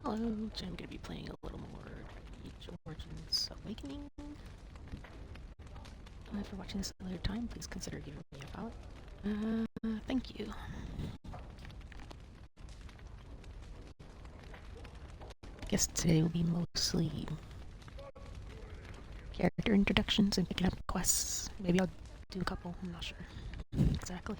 Hello, so I'm going to be playing a little more Mage Origins Awakening. If you're watching this at a later time, please consider giving me a follow. Thank you. Guess today will be mostly character introductions and picking up quests. Maybe I'll do a couple, I'm not sure exactly.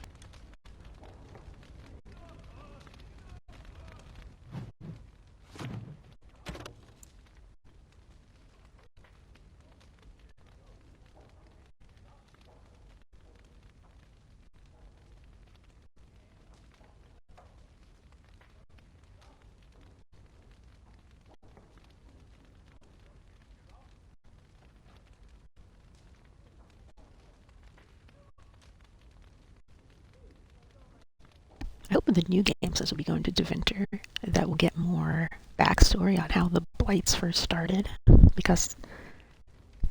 I hope in the new games, as we go into Deventer, that we'll get more backstory on how the Blights first started. Because,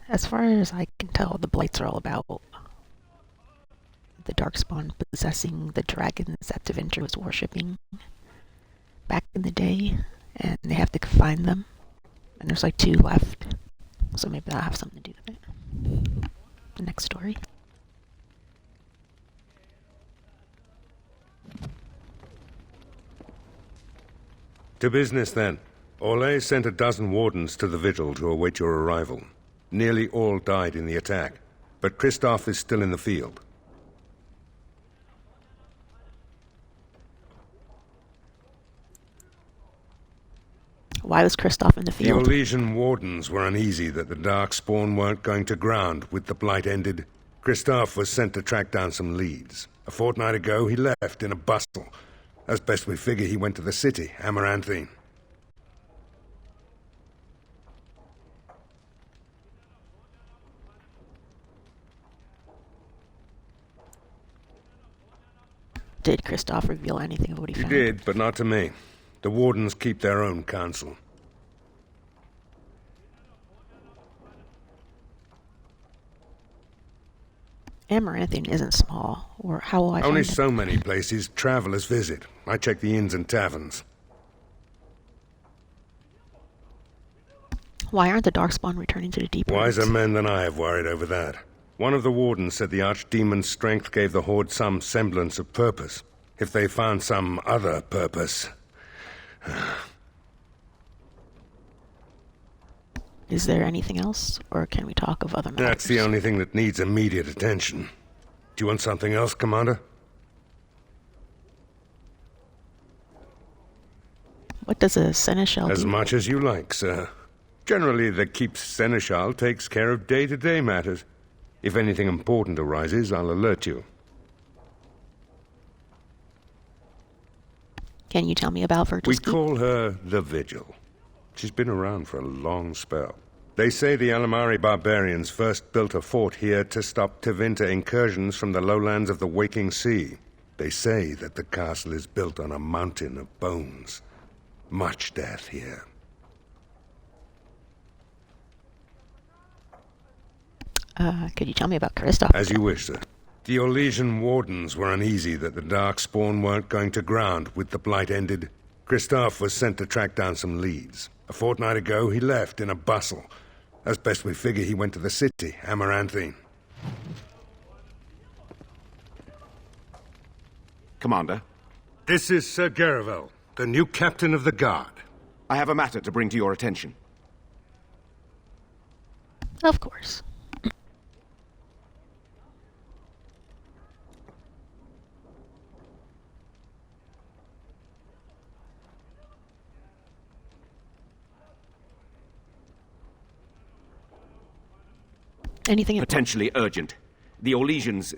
as far as I can tell, the Blights are all about the Darkspawn possessing the dragons that Deventer was worshipping back in the day, and they have to find them. And there's like 2 left, so maybe that'll have something to do with it. The next story. To business, then. Orlais sent a dozen wardens to the vigil to await your arrival. Nearly all died in the attack, but Christoph is still in the field. Why was Christoph in the field? The Orlesian wardens were uneasy that the Darkspawn weren't going to ground with the Blight ended. Christoph was sent to track down some leads. A fortnight ago, he left in a bustle. As best we figure, he went to the city, Amaranthine. Did Christoph reveal anything of what he found? He did, but not to me. The wardens keep their own counsel. Amaranthine isn't small, or how will I find it? Only so many places travelers visit. I check the inns and taverns. Why aren't the Darkspawn returning to the deep Wiser roads? men than I have worried over that. One of the wardens said the Archdemon's strength gave the Horde some semblance of purpose. If they found some other purpose... Is there anything else, or can we talk of other matters? That's the only thing that needs immediate attention. Do you want something else, Commander? What does a seneschal do? As much as you like, sir. Generally, the Keep's seneschal takes care of day-to-day matters. If anything important arises, I'll alert you. Can you tell me about Virgil's We Keep? call her the Vigil. She's been around for a long spell. They say the Alamari barbarians first built a fort here to stop Tevinter incursions from the lowlands of the Waking Sea. They say that the castle is built on a mountain of bones. Much death here. Could you tell me about Christoph? As you wish, sir. The Orlesian wardens were uneasy that the Darkspawn weren't going to ground with the Blight ended. Christoph was sent to track down some leads. A fortnight ago, he left in a bustle. As best we figure, he went to the city, Amaranthine. Commander? This is Sir Garavel, the new captain of the guard. I have a matter to bring to your attention. Of course. Anything important? Potentially urgent. The Orlesians,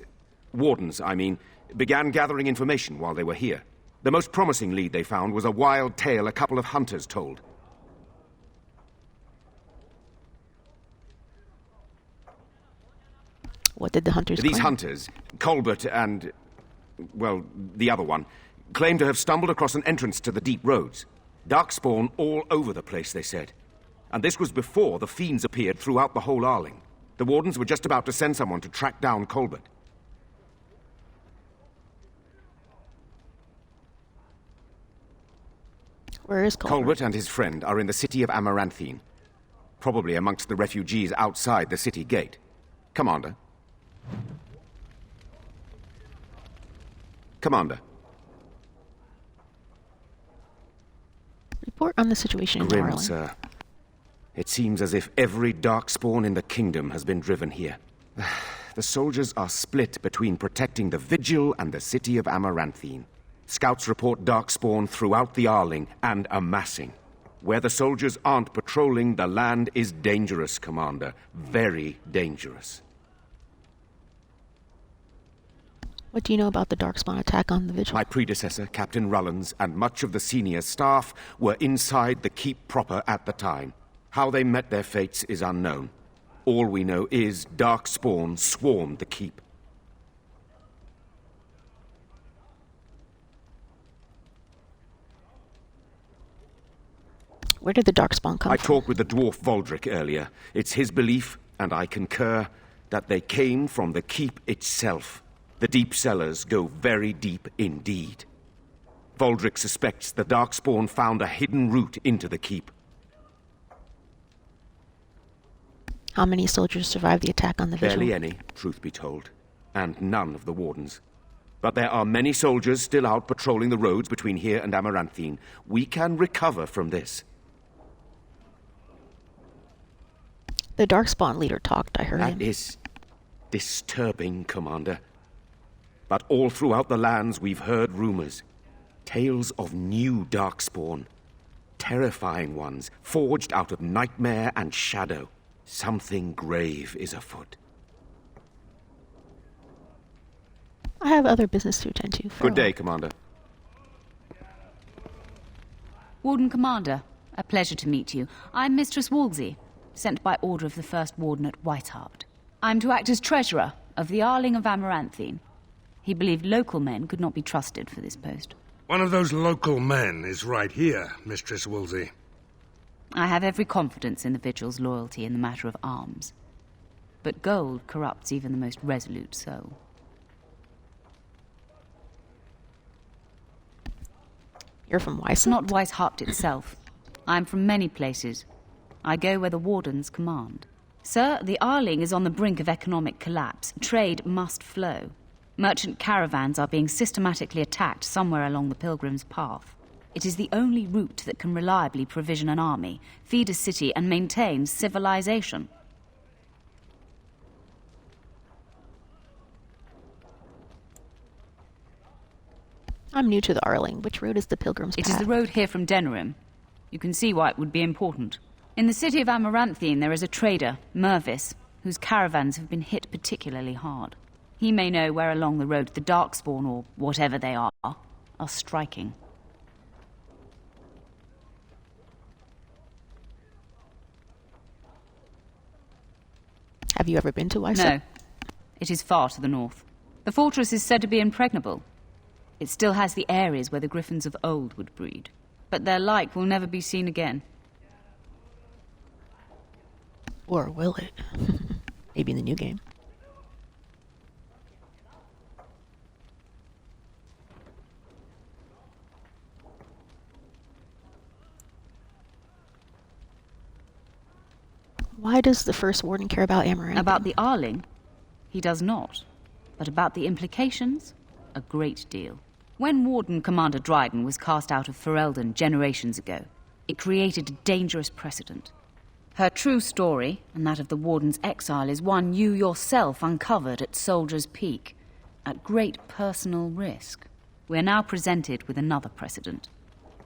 wardens, I mean, began gathering information while they were here. The most promising lead they found was a wild tale a couple of hunters told. What did the hunters These claim? hunters, Colbert and, well, the other one, claim to have stumbled across an entrance to the deep roads. Darkspawn all over the place, they said. And this was before the fiends appeared throughout the whole Arling. The wardens were just about to send someone to track down Colbert. Where is Colbert? Colbert and his friend are in the city of Amaranthine. Probably amongst the refugees outside the city gate. Commander. Commander. Report on the situation in Grim, Arlen. sir. It seems as if every darkspawn in the kingdom has been driven here. The soldiers are split between protecting the Vigil and the city of Amaranthine. Scouts report darkspawn throughout the Arling and amassing. Where the soldiers aren't patrolling, the land is dangerous, Commander. Very dangerous. What do you know about the Darkspawn attack on the Vigil? My predecessor, Captain Rullins, and much of the senior staff were inside the keep proper at the time. How they met their fates is unknown. All we know is Darkspawn swarmed the keep. Where did the Darkspawn come I from? talked with the dwarf Voldric earlier. It's his belief, and I concur, that they came from the keep itself. The deep cellars go very deep indeed. Voldric suspects the Darkspawn found a hidden route into the keep. How many soldiers survived the attack on the Vigil? Barely any, truth be told, and none of the wardens. But there are many soldiers still out patrolling the roads between here and Amaranthine. We can recover from this. The Darkspawn leader talked, I heard That him. is disturbing, Commander. But all throughout the lands we've heard rumors. Tales of new Darkspawn. Terrifying ones, forged out of nightmare and shadow. Something grave is afoot. I have other business to attend to. Good day, Commander. Warden Commander, a pleasure to meet you. I'm Mistress Wolsey, sent by order of the First Warden at Whitehart. I'm to act as treasurer of the Arling of Amaranthine. He believed local men could not be trusted for this post. One of those local men is right here, Mistress Woolsey. I have every confidence in the Vigil's loyalty in the matter of arms. But gold corrupts even the most resolute soul. You're from It's Weissant? not Weishaupt itself. I'm from many places. I go where the wardens command. Sir, the Arling is on the brink of economic collapse. Trade must flow. Merchant caravans are being systematically attacked somewhere along the Pilgrim's Path. It is the only route that can reliably provision an army, feed a city, and maintain civilization. I'm new to the Arling. Which road is the Pilgrim's Path? It is the road here from Denerim. You can see why it would be important. In the city of Amaranthine there is a trader, Mervis, whose caravans have been hit particularly hard. He may know where along the road the Darkspawn, or whatever they are striking. Have you ever been to Weissant? No. It is far to the north. The fortress is said to be impregnable. It still has the areas where the griffins of old would breed. But their like will never be seen again. Or will it? Maybe in the new game. Why does the First Warden care about Amaranth? About the Arling? He does not. But about the implications? A great deal. When Warden Commander Dryden was cast out of Ferelden generations ago, it created a dangerous precedent. Her true story, and that of the Warden's exile, is one you yourself uncovered at Soldier's Peak, at great personal risk. We are now presented with another precedent.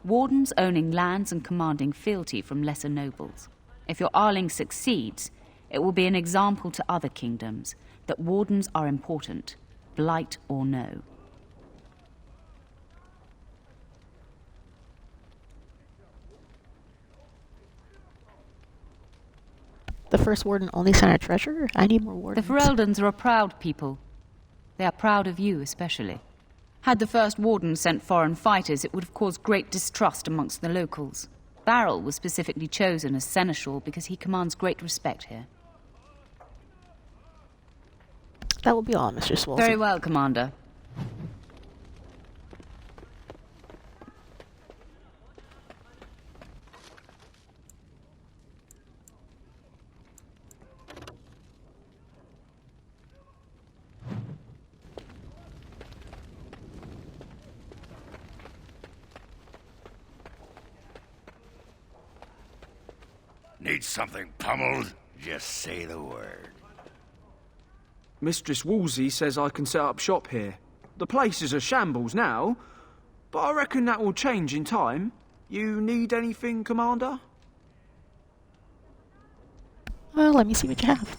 Wardens owning lands and commanding fealty from lesser nobles. If your Arling succeeds, it will be an example to other kingdoms that wardens are important, blight or no. The First Warden only sent a treasurer? I need more The wardens. Fereldans are a proud people. They are proud of you especially. Had the First Warden sent foreign fighters, it would have caused great distrust amongst the locals. Barrel was specifically chosen as seneschal because he commands great respect here. That will be all, Mr. Swolsey. Very well, Commander. Need something pummeled? Just say the word. Mistress Woolsey says I can set up shop here. The place is a shambles now, but I reckon that will change in time. You need anything, Commander? Well, let me see what you have.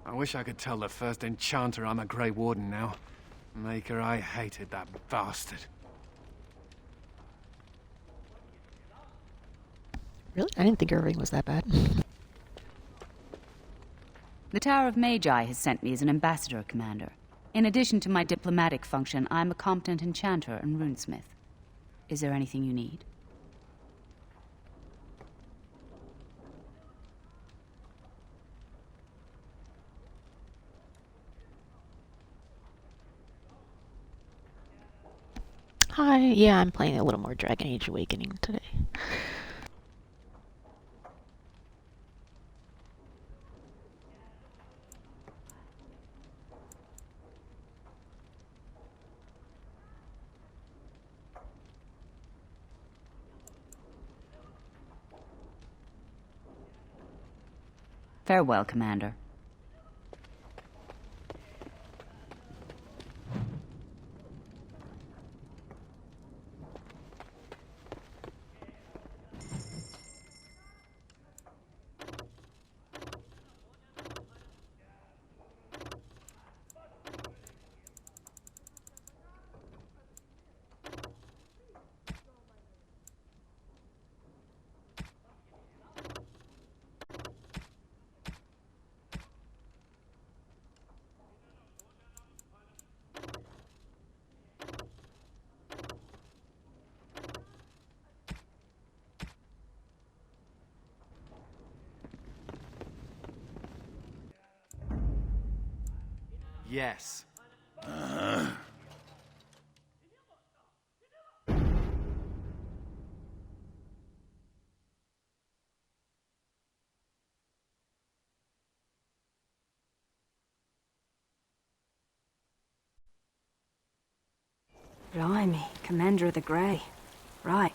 I wish I could tell the first enchanter I'm a Grey Warden now. Maker, I hated that bastard. Really? I didn't think Irving was that bad. The Tower of Magi has sent me as an ambassador, Commander. In addition to my diplomatic function, I'm a competent enchanter and runesmith. Is there anything you need? Hi, yeah, I'm playing a little more Dragon Age Awakening today. Farewell, Commander. Yes. Blimey, Commander of the Grey. Right.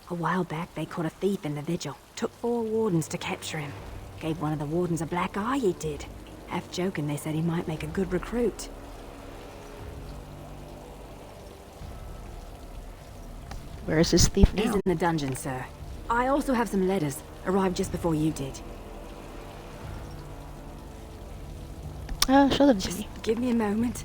A while back they caught a thief in the vigil. Took 4 wardens to capture him. Gave one of the wardens a black eye, he did. Half joking, they said he might make a good recruit. Where is this thief He's now? in the dungeon, sir. I also have some letters. Arrived just before you did. Show them to Just me. give me a moment.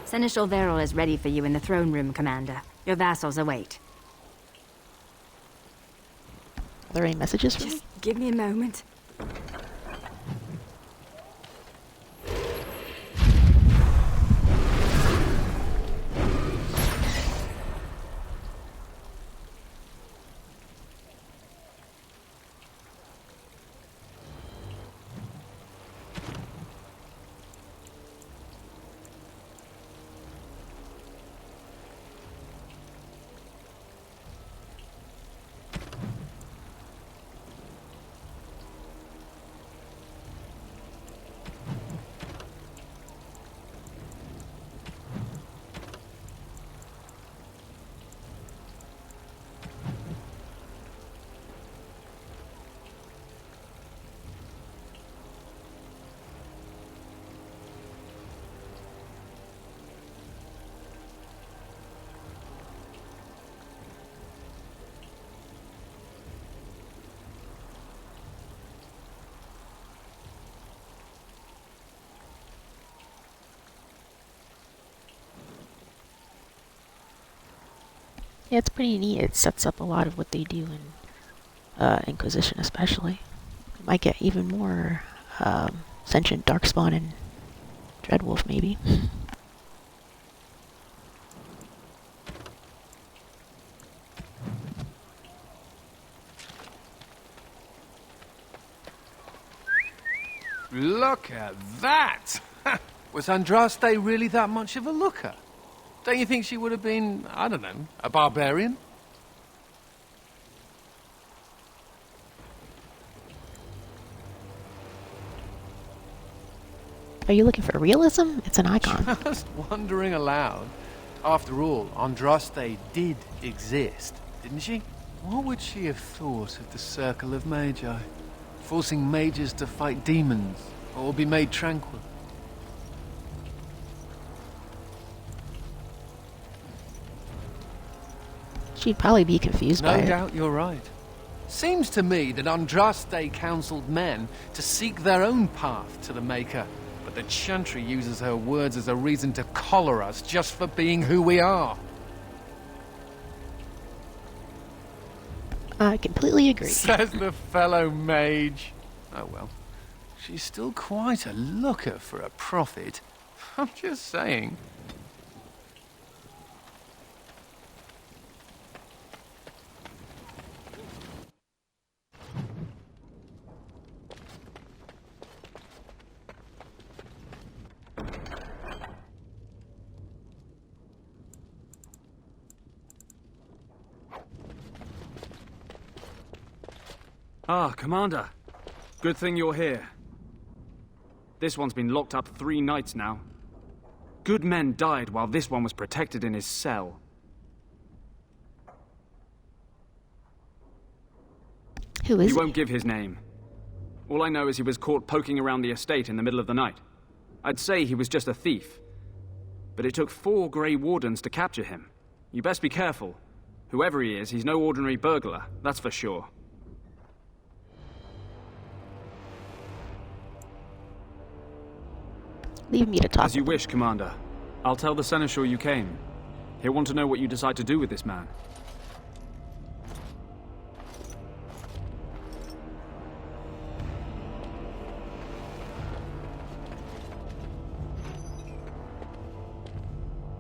Seneschal Veril is ready for you in the throne room, Commander. Your vassals await. Are there any messages for me? Just give me a moment. Yeah, it's pretty neat. It sets up a lot of what they do in Inquisition, especially. You might get even more sentient Darkspawn and Dreadwolf, maybe. Look at that! Was Andraste really that much of a looker? Don't you think she would have been, I don't know, a barbarian? Are you looking for realism? It's an icon. Just wondering aloud. After all, Andraste did exist, didn't she? What would she have thought of the Circle of Magi? Forcing mages to fight demons, or be made tranquil? She'd probably be confused by No it. doubt you're right. Seems to me that Andraste counseled men to seek their own path to the Maker, but the Chantry uses her words as a reason to collar us just for being who we are. I completely agree. Says the fellow mage. Oh well. She's still quite a looker for a prophet. I'm just saying. Ah, Commander. Good thing you're here. This one's been locked up 3 nights now. Good men died while this one was protected in his cell. Who is He he? won't give his name. All I know is he was caught poking around the estate in the middle of the night. I'd say he was just a thief. But it took 4 Grey Wardens to capture him. You best be careful. Whoever he is, he's no ordinary burglar, that's for sure. Leave me to talk. As you wish, Commander. I'll tell the Seneschal you came. He'll want to know what you decide to do with this man.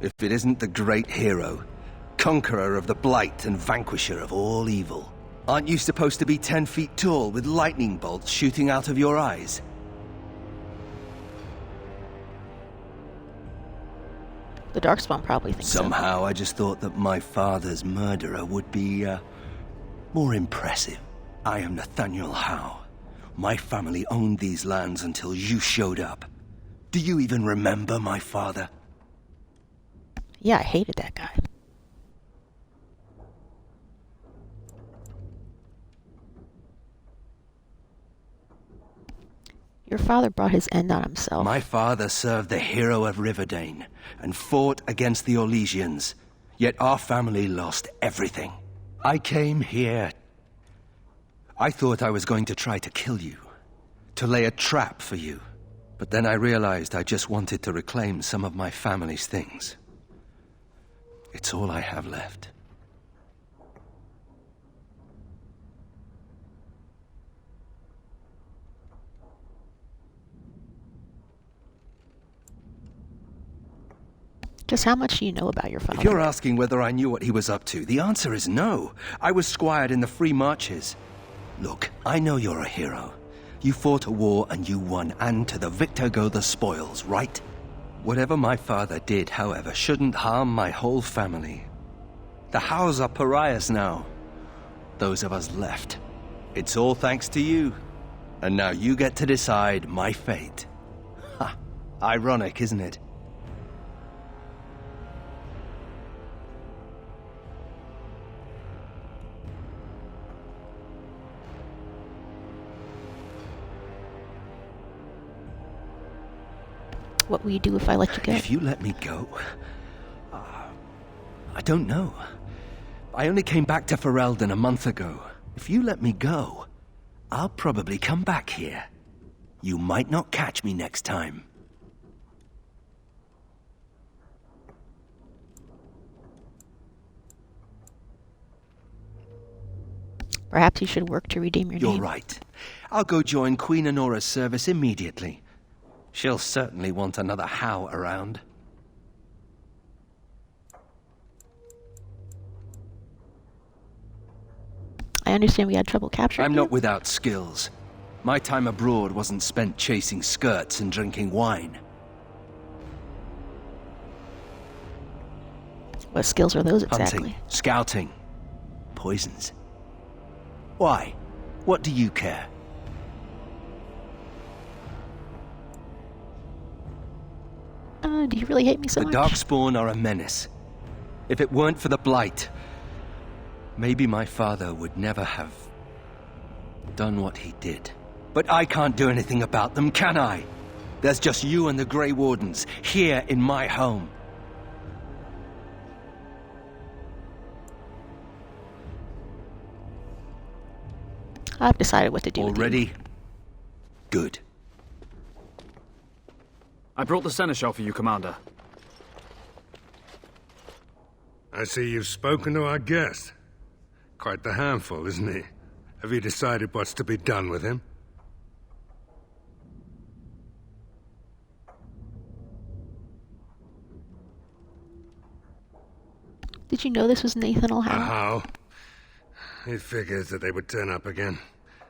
if it isn't the great hero, conqueror of the Blight and vanquisher of all evil. Aren't you supposed to be 10 feet tall with lightning bolts shooting out of your eyes? The Darkspawn probably thinks so. Somehow I just thought that my father's murderer would be, more impressive. I am Nathaniel Howe. My family owned these lands until you showed up. Do you even remember my father? Yeah, I hated that guy. Your father brought his end on himself. My father served the hero of Riverdane and fought against the Orlesians, yet our family lost everything. I came here. I thought I was going to try to kill you, to lay a trap for you. But then I realized I just wanted to reclaim some of my family's things. It's all I have left. Just how much do you know about your father? If you're asking whether I knew what he was up to, the answer is no. I was squired in the Free Marches. Look, I know you're a hero. You fought a war and you won, and to the victor go the spoils, right? Whatever my father did, however, shouldn't harm my whole family. The Howes are pariahs now. Those of us left. It's all thanks to you. And now you get to decide my fate. Ha! Ironic, isn't it? What will you do if I let you go? If you let me go... I don't know. I only came back to Ferelden a month ago. If you let me go, I'll probably come back here. You might not catch me next time. Perhaps you should work to redeem your name. You're right. I'll go join Queen Honora's service immediately. She'll certainly want another Howe around. I understand we had trouble capturing I'm you. not without skills. My time abroad wasn't spent chasing skirts and drinking wine. What skills are those exactly? Hunting, scouting, poisons. Why? What do you care? Do you really hate me so much? The Darkspawn are a menace. If it weren't for the Blight, maybe my father would never have done what he did. But I can't do anything about them, can I? There's just you and the Grey Wardens here in my home. I've decided what to do with you. Already? Good. I brought the seneschal for you, Commander. I see you've spoken to our guest. Quite the handful, isn't he? Have you decided what's to be done with him? Did you know this was Nathan O'Howe? How? It figures that they would turn up again.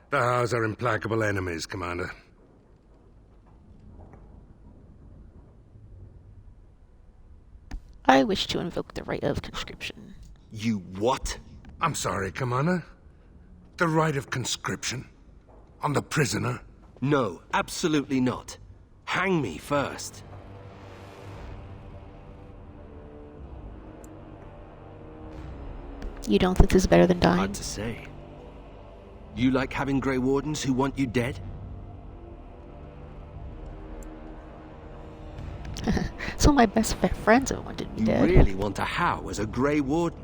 The Howes are implacable enemies, Commander. I wish to invoke the right of conscription. You what? I'm sorry, Commander. The right of conscription? On the prisoner? No, absolutely not. Hang me first. You don't think this is better than dying? Hard to say. You like having Grey Wardens who want you dead? Some of my best friends have wanted me You dead. really want a Howe as a Grey Warden?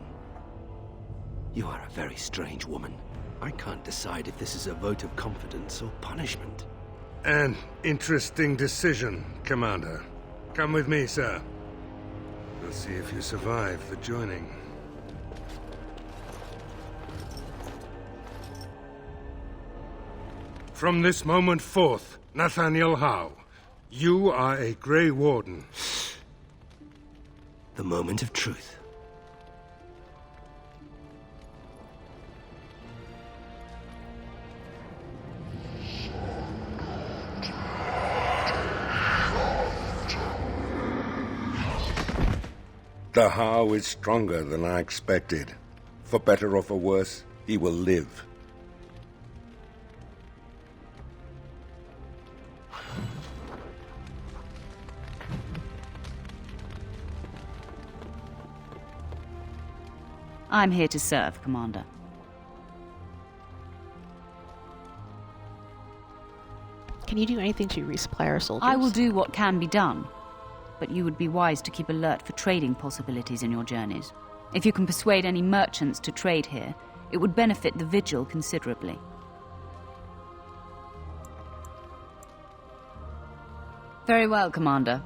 You are a very strange woman. I can't decide if this is a vote of confidence or punishment. An interesting decision, Commander. Come with me, sir. We'll see if you survive the joining. From this moment forth, Nathaniel Howe, you are a Grey Warden. The moment of truth. The How is stronger than I expected. For better or for worse, he will live. I'm here to serve, Commander. Can you do anything to resupply our soldiers? I will do what can be done, but you would be wise to keep alert for trading possibilities in your journeys. If you can persuade any merchants to trade here, it would benefit the Vigil considerably. Very well, Commander.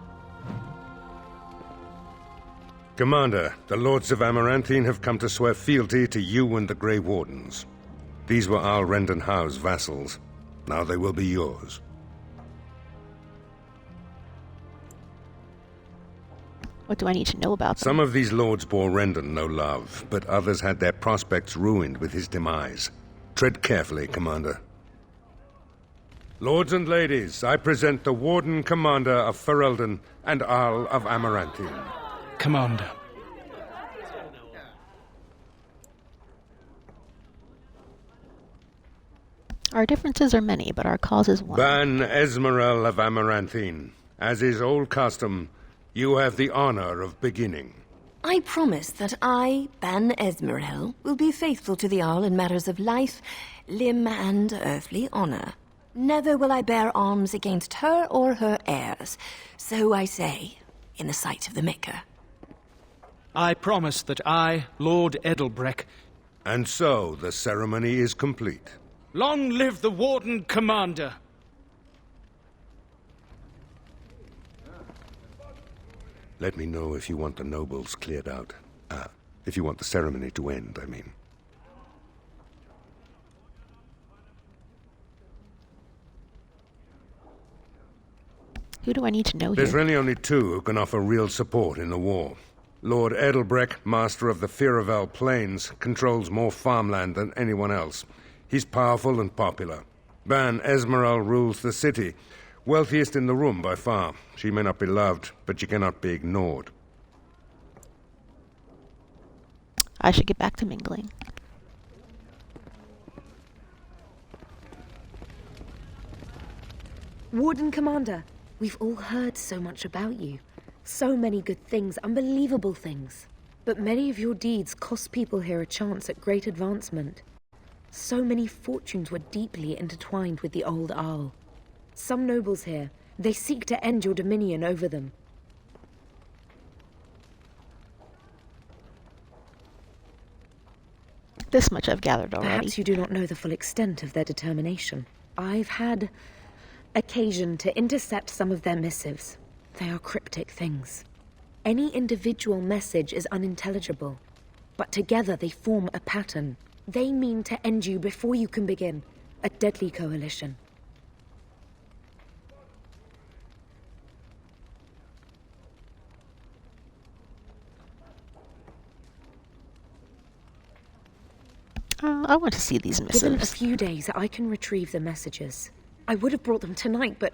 Commander, the Lords of Amaranthine have come to swear fealty to you and the Grey Wardens. These were Al Rendon Howe's vassals. Now they will be yours. What do I need to know about them? Some of these lords bore Rendon no love, but others had their prospects ruined with his demise. Tread carefully, Commander. Lords and ladies, I present the Warden Commander of Ferelden and Arl of Amaranthine. Commander. Our differences are many, but our cause is one. Ban Esmerel of Amaranthine. As is old custom, you have the honor of beginning. I promise that I, Ban Esmerel, will be faithful to the Arl in matters of life, limb, and earthly honor. Never will I bear arms against her or her heirs. So I say, in the sight of the Maker. I promise that I, Lord Edelbreck... And so the ceremony is complete. Long live the Warden Commander! Let me know if you want the nobles cleared out. If you want the ceremony to end, I mean. Who do I need to know There's here? really only two who can offer real support in the war. Lord Edelbreck, master of the Firavel Plains, controls more farmland than anyone else. He's powerful and popular. Ban Esmeralda rules the city. Wealthiest in the room by far. She may not be loved, but she cannot be ignored. I should get back to mingling. Warden Commander, we've all heard so much about you. So many good things, unbelievable things. But many of your deeds cost people here a chance at great advancement. So many fortunes were deeply intertwined with the old Arl. Some nobles here, they seek to end your dominion over them. This much I've gathered already. Perhaps you do not know the full extent of their determination. I've had occasion to intercept some of their missives. They are cryptic things. Any individual message is unintelligible, but together they form a pattern. They mean to end you before you can begin. A deadly coalition. I want to see these missives. Given a few days, I can retrieve the messages. I would have brought them tonight, but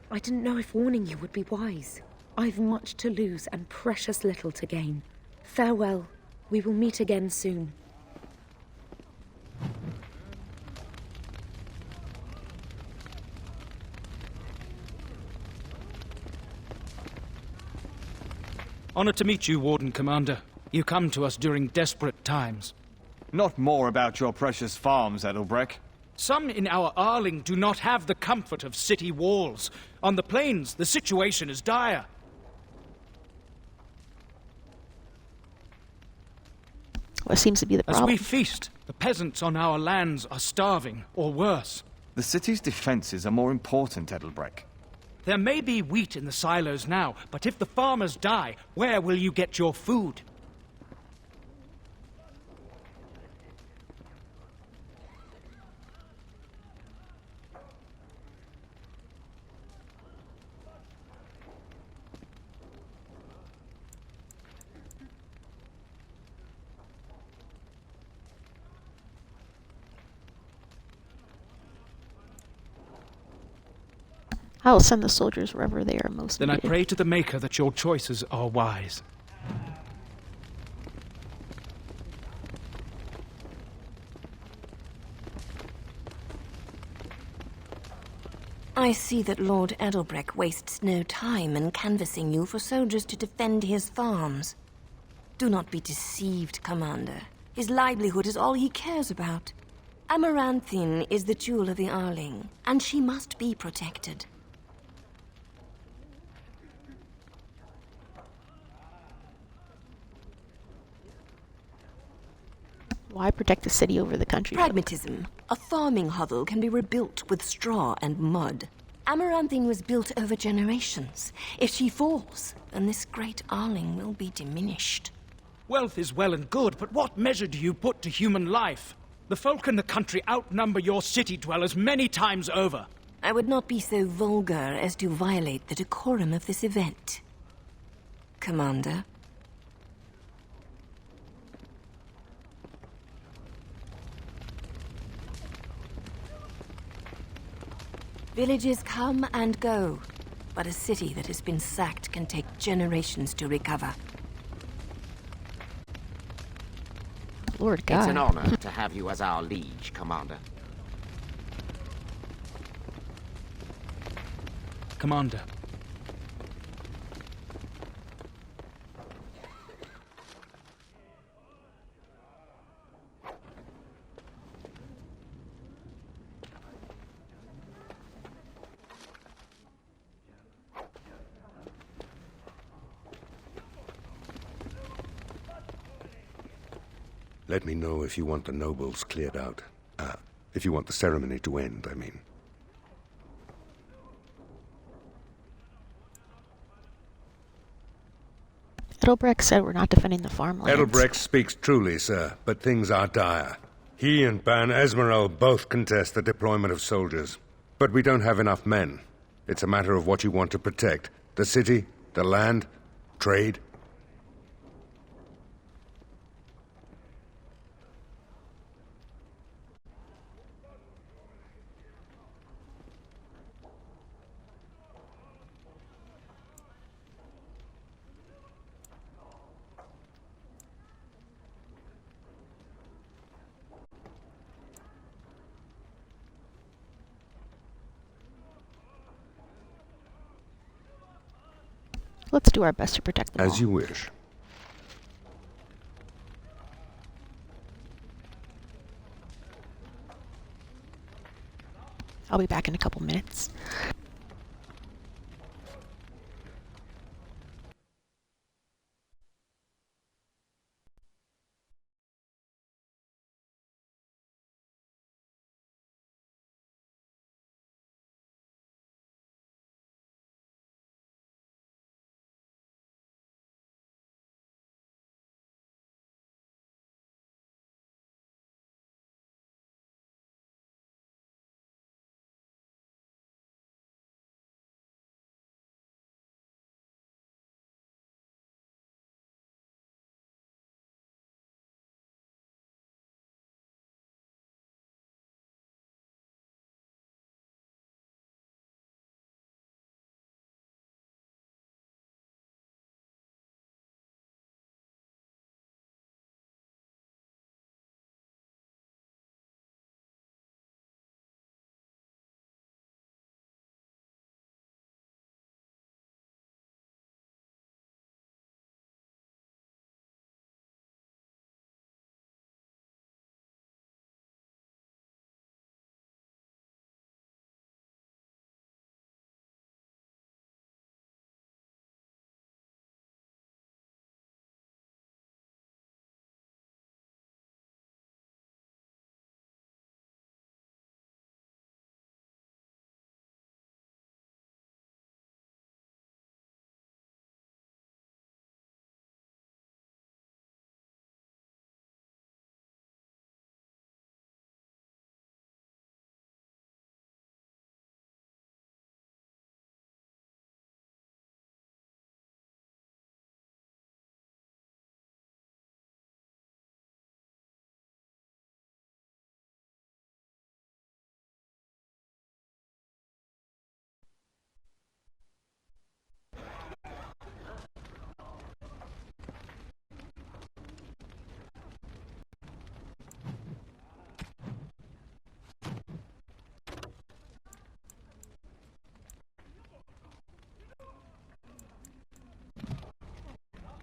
I didn't know if warning you would be wise. I've much to lose and precious little to gain. Farewell. We will meet again soon. Honor to meet you, Warden Commander. You come to us during desperate times. Not more about your precious farms, Edelbreck. Some in our Arling do not have the comfort of city walls. On the plains, the situation is dire. What seems to be the As problem? we feast, the peasants on our lands are starving, or worse. The city's defenses are more important, Edelbreck. There may be wheat in the silos now, but if the farmers die, where will you get your food? I will send the soldiers wherever they are most Then I needed. pray to the Maker that your choices are wise. I see that Lord Edelbreck wastes no time in canvassing you for soldiers to defend his farms. Do not be deceived, Commander. His livelihood is all he cares about. Amaranthine is the jewel of the Arling, and she must be protected. Why protect the city over the country? Pragmatism. A farming hovel can be rebuilt with straw and mud. Amaranthine was built over generations. If she falls, then this great Arling will be diminished. Wealth is well and good, but what measure do you put to human life? The folk in the country outnumber your city dwellers many times over. I would not be so vulgar as to violate the decorum of this event. Commander? Villages come and go, but a city that has been sacked can take generations to recover. Lord God. It's an honor to have you as our liege, Commander. Commander. Let me know if you want the nobles cleared out. If you want the ceremony to end, I mean. Edelbreck said we're not defending the farmlands. Edelbrecht speaks truly, sir, but things are dire. He and Ban Esmerel both contest the deployment of soldiers. But we don't have enough men. It's a matter of what you want to protect. The city, the land, trade. Let's do our best to protect them all. As you wish. I'll be back in a couple minutes.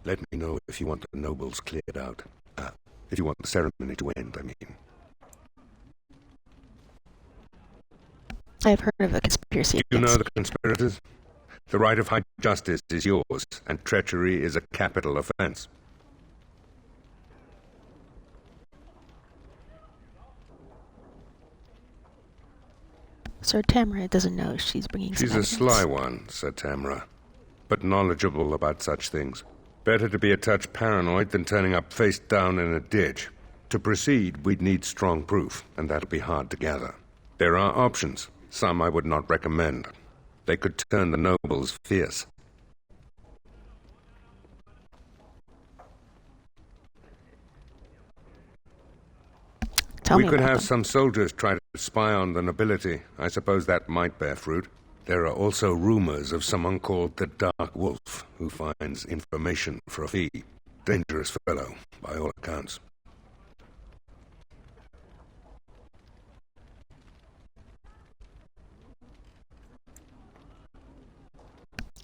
Let me know if you want the nobles cleared out. If you want the ceremony to end, I mean. I have heard of the conspiracy. You know the conspirators? The right of high justice is yours, and treachery is a capital offense. Sir Tamara doesn't know she's bringing She's some a evidence. sly one, Sir Tamara, but knowledgeable about such things. Better to be a touch paranoid than turning up face down in a ditch. To proceed, we'd need strong proof, and that'll be hard to gather. There are options. Some I would not recommend. They could turn the nobles fierce. We could have some soldiers try to spy on the nobility. I suppose that might bear fruit. There are also rumors of someone called the Dark Wolf, who finds information for a fee. Dangerous fellow, by all accounts.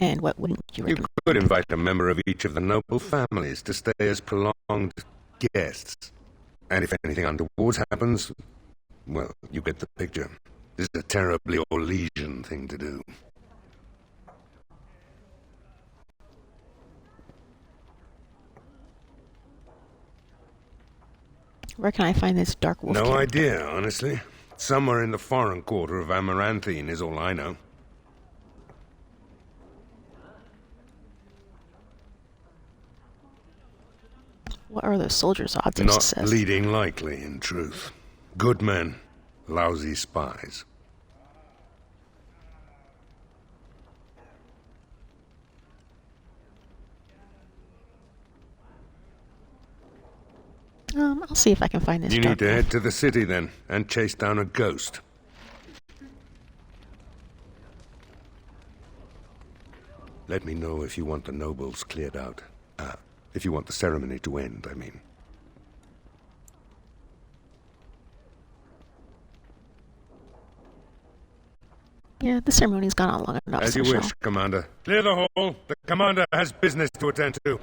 And what wouldn't you recommend? You could invite a member of each of the noble families to stay as prolonged guests. And if anything untoward happens, well, you get the picture. This is a terribly Orlesian thing to do. Where can I find this Dark Wolf? No idea, honestly. Somewhere in the foreign quarter of Amaranthine is all I know. What are those soldiers' odds of Not success? leading likely, in truth. Good men, lousy spies. I'll see if I can find this. You Dark need to Wolf. head to the city, then, and chase down a ghost. Let me know if you want the nobles cleared out. If you want the ceremony to end, I mean. Yeah, the ceremony's gone on long enough. As you so wish, Commander. Clear the hall. The Commander has business to attend to.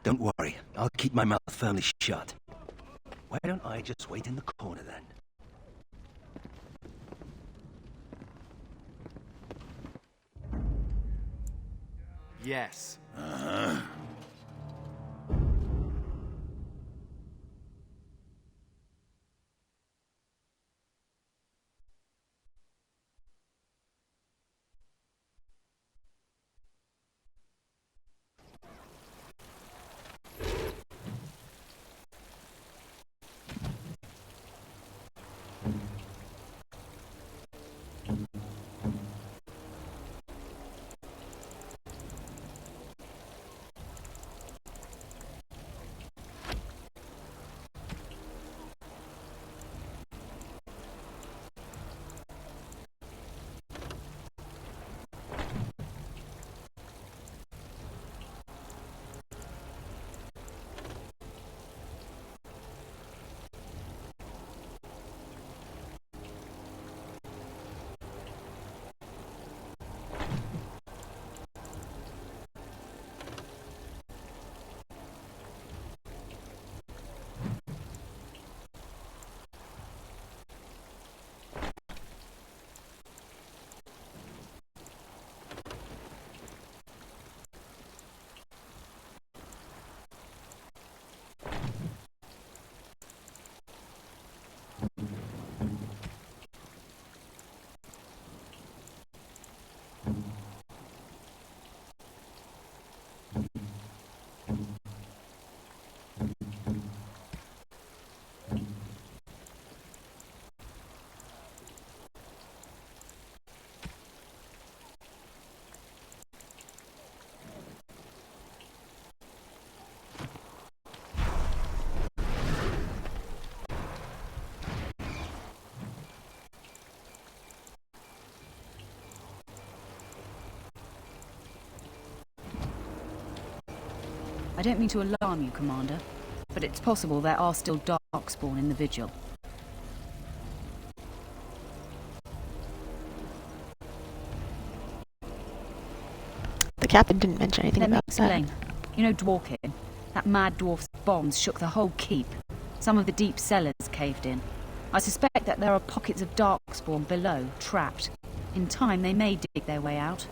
Don't worry, I'll keep my mouth firmly shut. Why don't I just wait in the corner then? Yes. I don't mean to alarm you, Commander, but it's possible there are still darkspawn in the Vigil. The captain didn't mention anything Let me about explain. that. You know Dworkin? That mad dwarf's bombs shook the whole keep. Some of the deep cellars caved in. I suspect that there are pockets of darkspawn below, trapped. In time, they may dig their way out.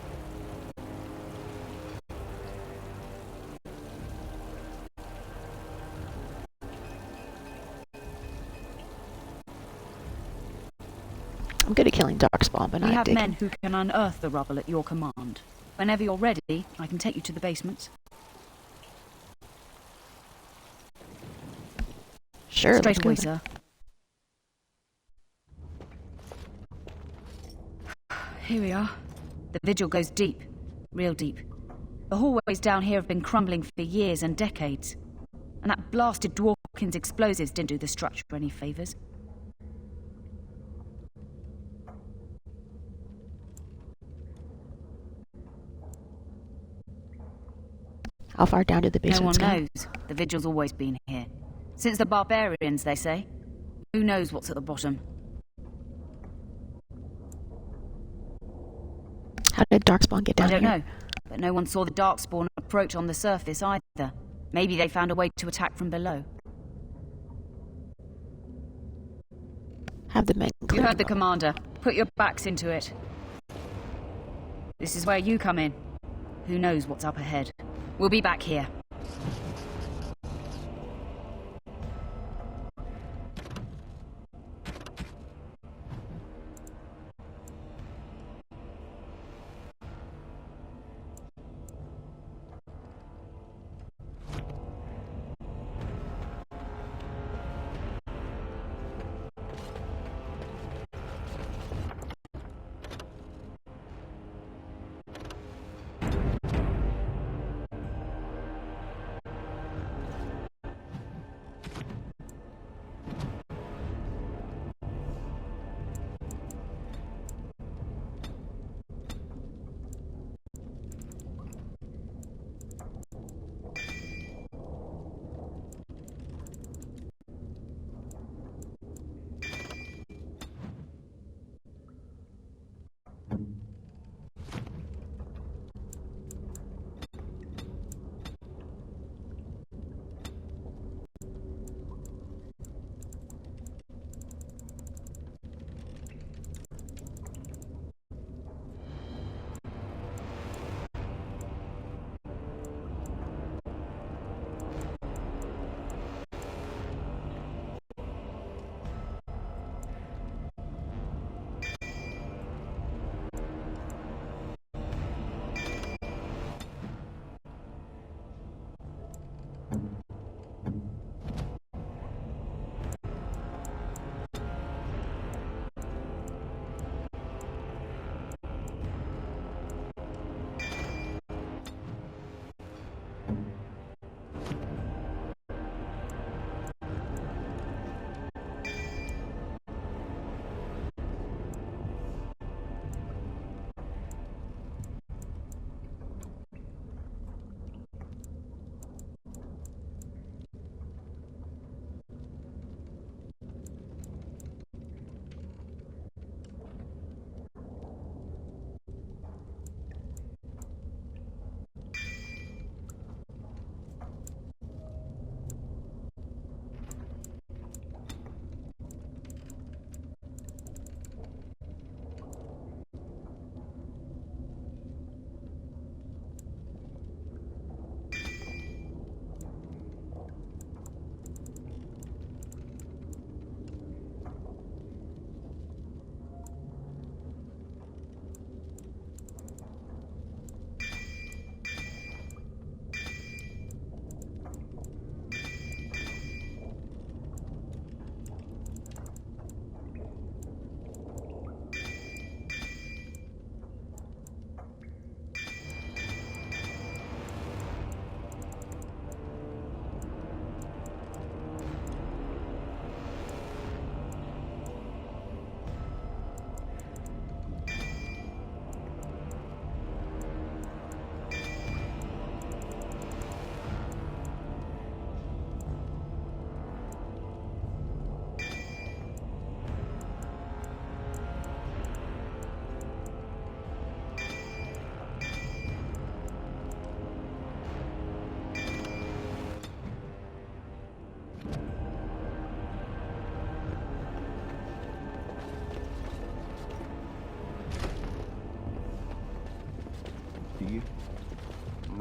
I'm good at killing darkspawn, but We not have digging. men who can unearth the rubble at your command. Whenever you're ready, I can take you to the basements. Sure, let's Straight go away, then. sir. Here we are. The Vigil goes deep. Real deep. The hallways down here have been crumbling for years and decades. And that blasted Dworkin's explosives didn't do the structure any favours. How far down did the No one basements go? knows. The Vigil's always been here. Since the barbarians, they say. Who knows what's at the bottom? How did darkspawn get down I don't here? know. But no one saw the darkspawn approach on the surface either. Maybe they found a way to attack from below. Have the men You clear. heard the commander. Put your backs into it. This is where you come in. Who knows what's up ahead? We'll be back here.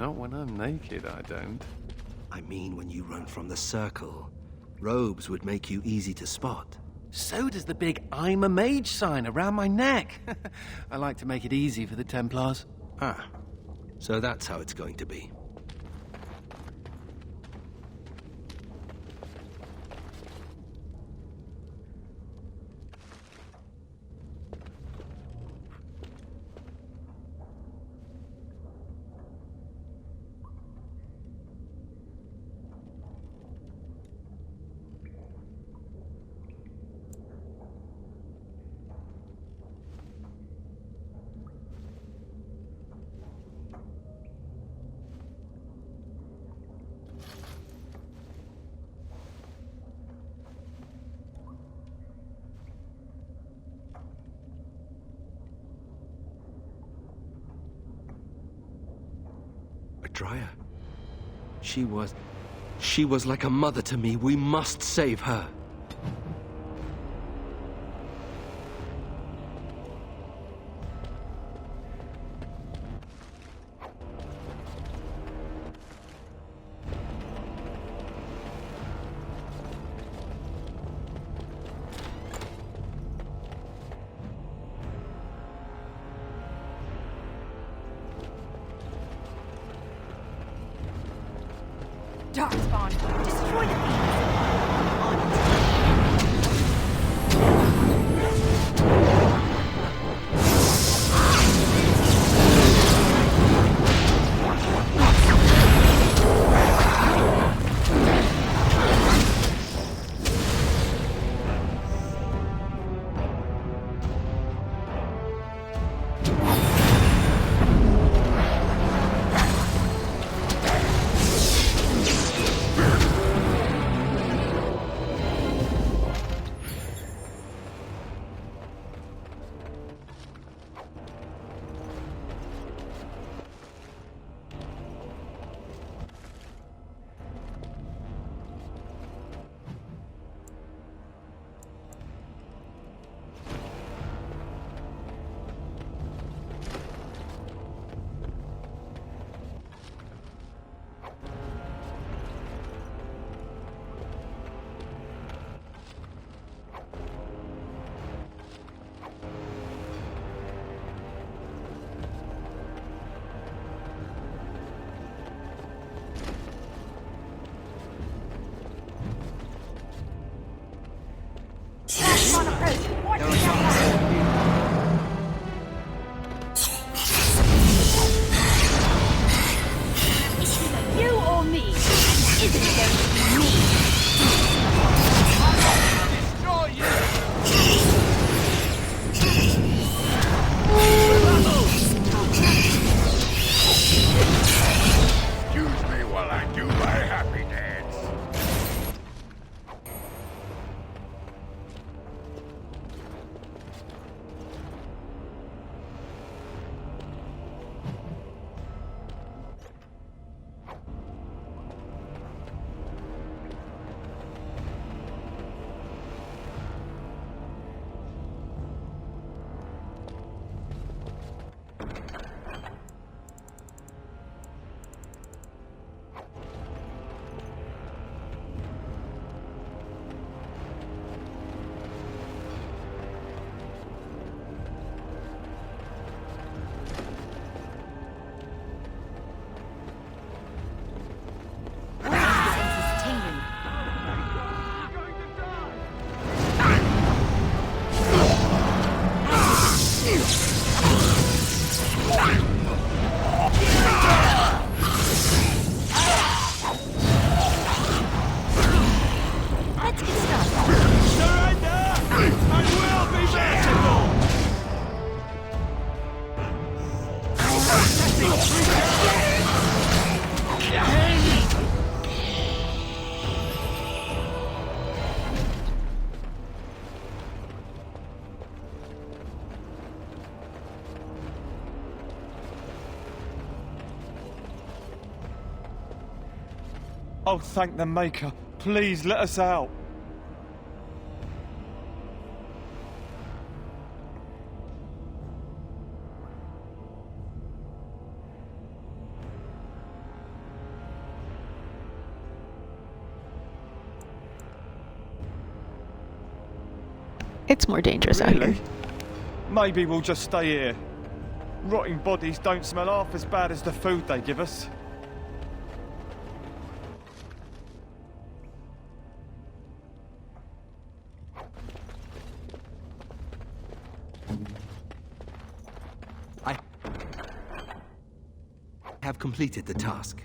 Not when I'm naked, I don't. I mean when you run from the circle. Robes would make you easy to spot. So does the big I'm a mage sign around my neck. I like to make it easy for the Templars. Ah, so that's how it's going to be. Dryer. She was like a mother to me. We must save her. Darkspawn, destroy the beast! Oh, thank the Maker. Please, let us out. It's more dangerous out Really? here. Maybe we'll just stay here. Rotting bodies don't smell half as bad as the food they give us. I have completed the task.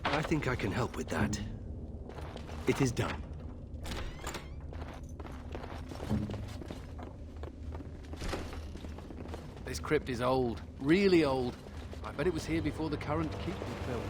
I think I can help with that. It is done. This crypt is old. Really old. I bet it was here before the current keep was built.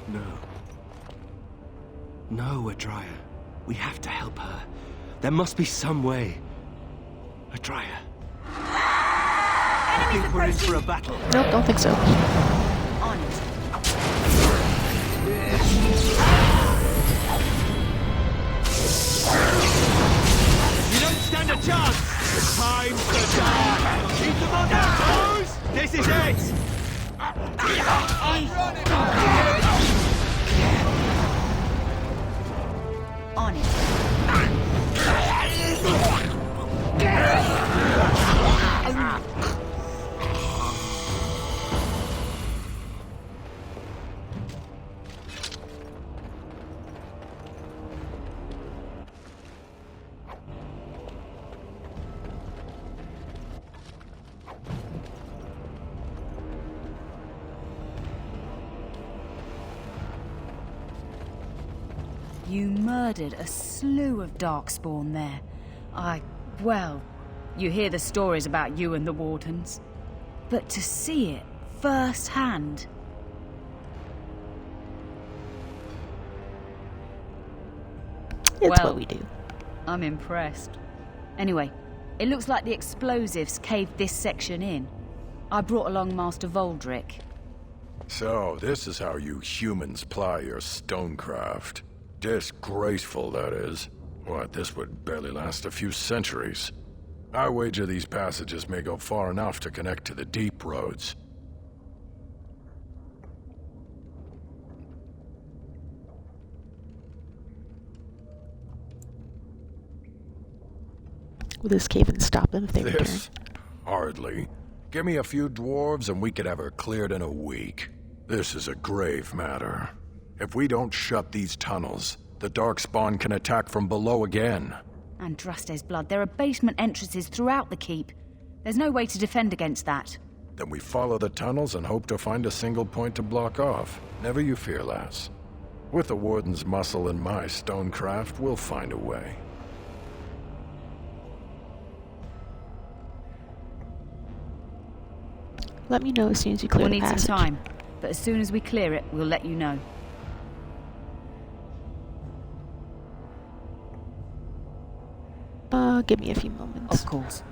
No. No, Adria. We have to help her. There must be some way. Adria. I think we're in for a battle. Nope, don't think so. On it. You don't stand a chance! Time to die! Keep them on their toes! This is it! On it. You murdered a slew of Darkspawn there. Well, you hear the stories about you and the Wardens. But to see it firsthand... It's what we do. I'm impressed. Anyway, it looks like the explosives caved this section in. I brought along Master Voldrick. So, this is how you humans ply your stonecraft. Disgraceful, that is. What, this would barely last a few centuries. I wager these passages may go far enough to connect to the deep roads. Will this cave and stop them if they return? Hardly. Give me a few dwarves and we could have her cleared in a week. This is a grave matter. If we don't shut these tunnels, the Darkspawn can attack from below again. And Druste's blood, there are basement entrances throughout the keep. There's no way to defend against that. Then we follow the tunnels and hope to find a single point to block off. Never you fear, lass. With the Warden's muscle and my stonecraft, we'll find a way. Let me know as soon as you clear We'll the need passage. some time, but as soon as we clear it, we'll let you know. Give me a few moments. Of course.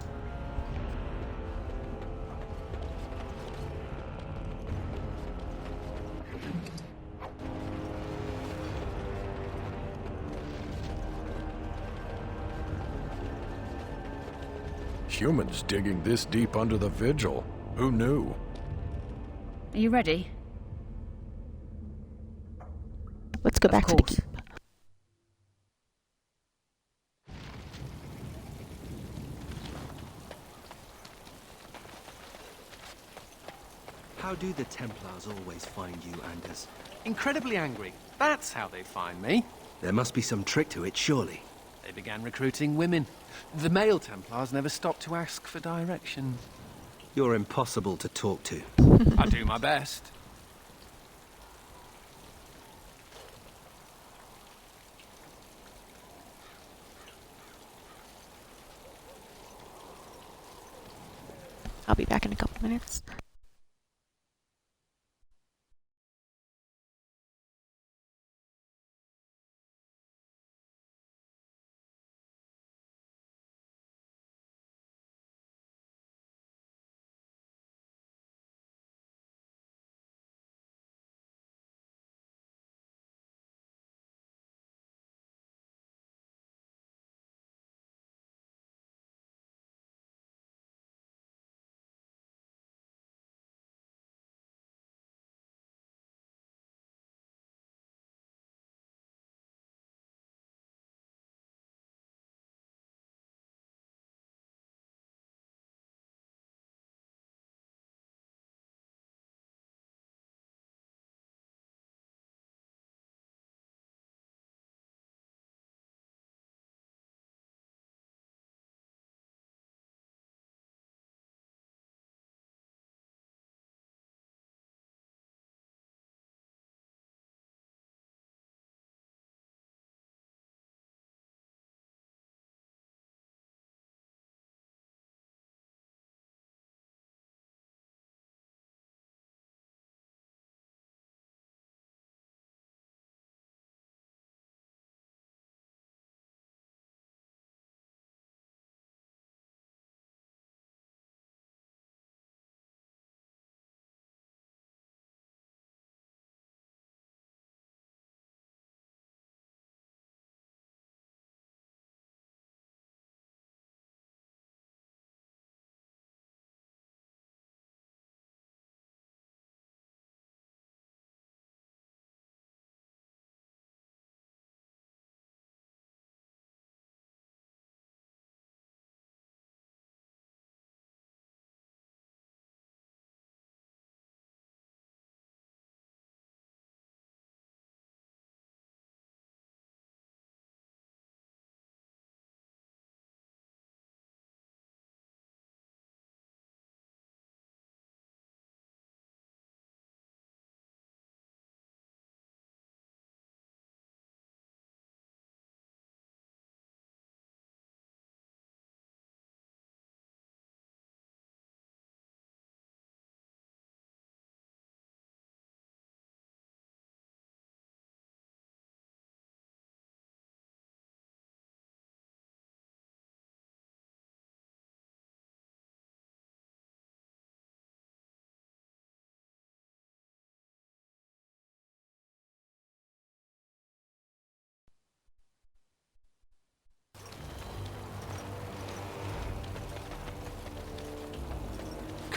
Humans digging this deep under the Vigil. Who knew? Are you ready? Let's go back to the keep. How do the Templars always find you, Anders? Incredibly angry. That's how they find me. There must be some trick to it, surely. They began recruiting women. The male Templars never stopped to ask for direction. You're impossible to talk to. I do my best. I'll be back in a couple minutes.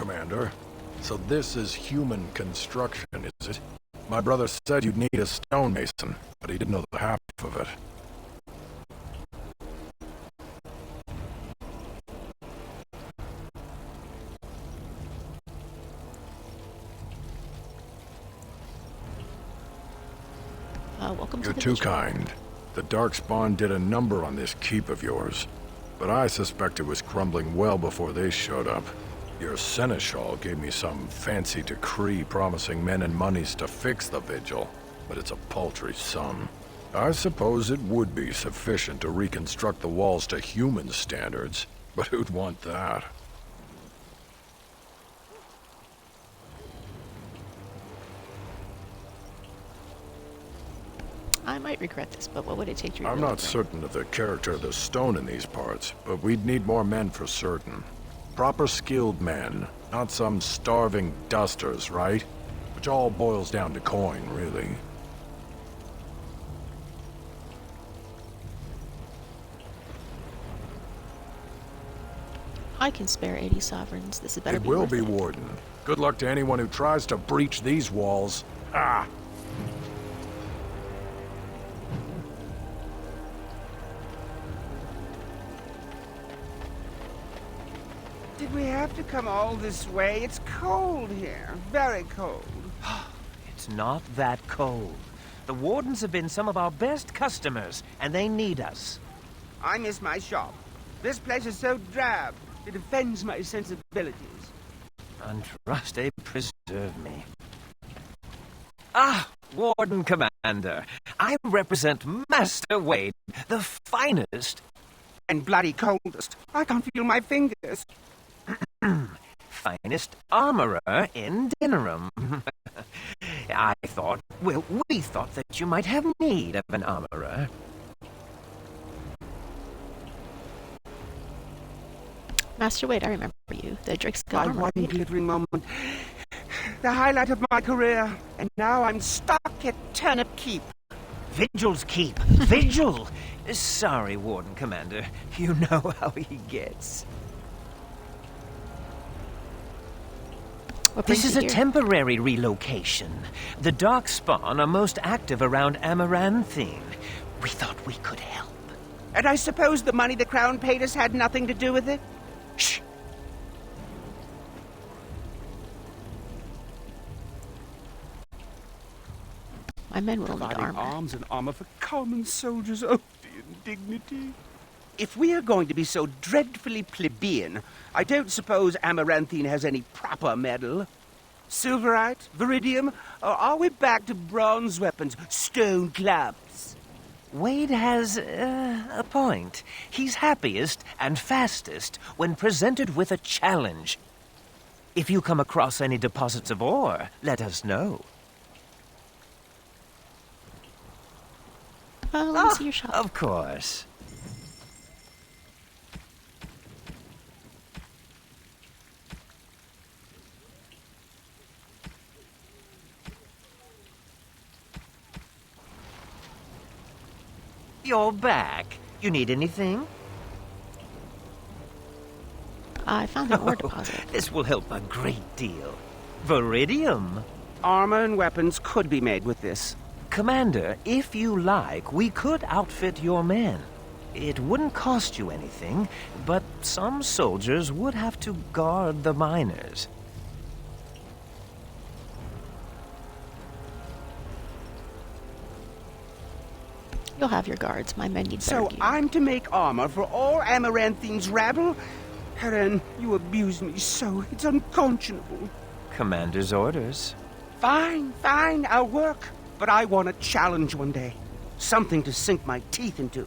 Commander. So this is human construction, is it? My brother said you'd need a stonemason, but he didn't know the half of it. Welcome You're to the too vigil. kind. The Darkspawn did a number on this keep of yours, but I suspect it was crumbling well before they showed up. Your seneschal gave me some fancy decree promising men and monies to fix the vigil, but it's a paltry sum. I suppose it would be sufficient to reconstruct the walls to human standards, but who'd want that? I might regret this, but what would it take to I'm rebuild not the certain of the character of the stone in these parts, but we'd need more men for certain. Proper skilled men, not some starving dusters, right? Which all boils down to coin, really. I can spare 80 sovereigns. This is better It be will worth be, it. Warden. Good luck to anyone who tries to breach these walls. Ah! Did we have to come all this way? It's cold here. Very cold. It's not that cold. The Wardens have been some of our best customers, and they need us. I miss my shop. This place is so drab. It offends my sensibilities. Untrust, they preserve me. Ah, Warden Commander. I represent Master Wade, the finest... And bloody coldest. I can't feel my fingers. finest armorer in Dinnerum. I thought, well, we thought that you might have need of an armorer. Master Wade, I remember you. The Drixka My armor. one glittering moment. The highlight of my career. And now I'm stuck at Turnip Keep. Vigil's Keep. Vigil! Sorry, Warden Commander. You know how he gets. This is a temporary relocation. The Darkspawn are most active around Amaranthine. We thought we could help. And I suppose the money the Crown paid us had nothing to do with it? Shh! My men will need Providing armor. arms and armor for common soldiers. Oh, the indignity. If we are going to be so dreadfully plebeian, I don't suppose Amaranthine has any proper metal. Silverite? Viridium? Or are we back to bronze weapons, stone clubs? Wade has a point. He's happiest and fastest when presented with a challenge. If you come across any deposits of ore, let us know. Let me see your shop. Of course. You're back. You need anything? I found an ore deposit. This will help a great deal. Viridium. Armor and weapons could be made with this. Commander, if you like, we could outfit your men. It wouldn't cost you anything, but some soldiers would have to guard the miners. You'll have your guards. My men need better So gear. I'm to make armor for all Amaranthine's rabble? Helen, you abuse me so. It's unconscionable. Commander's orders. Fine, fine, I'll work. But I want a challenge one day. Something to sink my teeth into.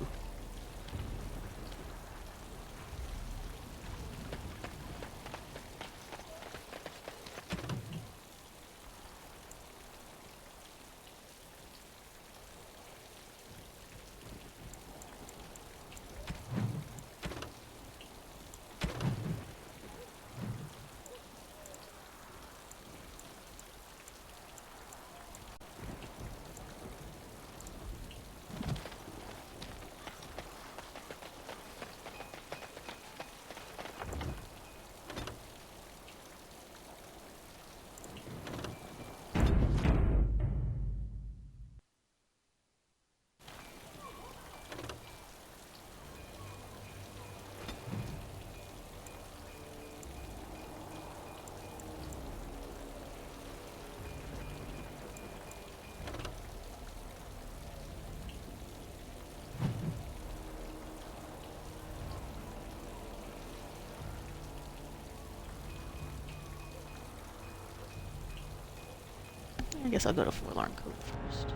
I guess I'll go to Forlorn Cove first.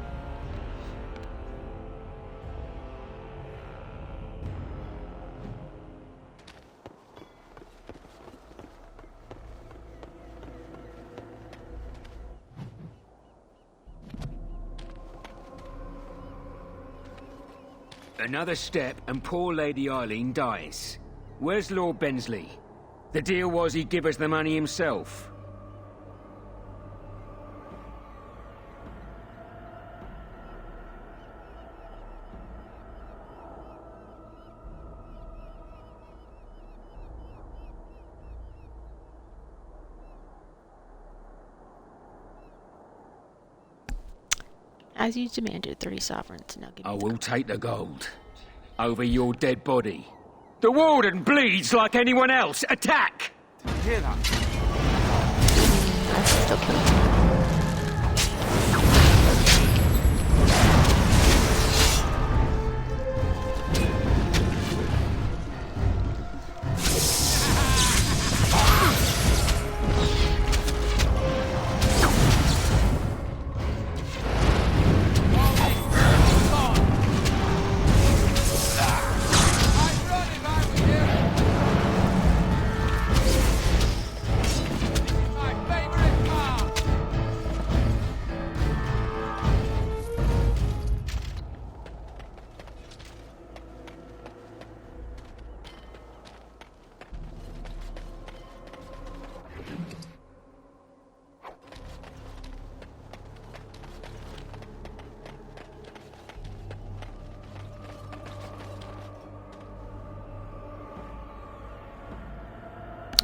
Another step and poor Lady Eileen dies. Where's Lord Bensley? The deal was he'd give us the money himself. As you demanded, 30 sovereigns. Now give me I will take the gold. Over your dead body. The warden bleeds like anyone else. Attack! Did you hear that? I still kill him.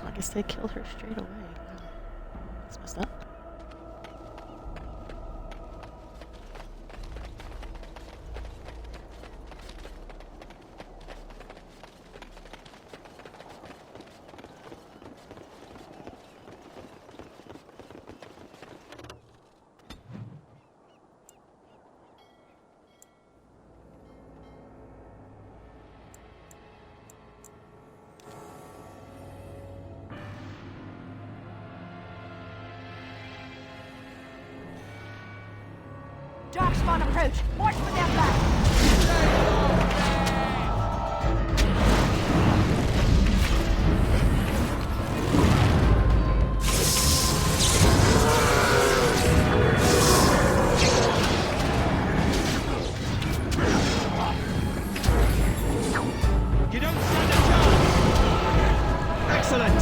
I guess they killed her straight away. Wow. That's messed up. Darkspawn approach. March with their back. You don't stand a chance! Excellent!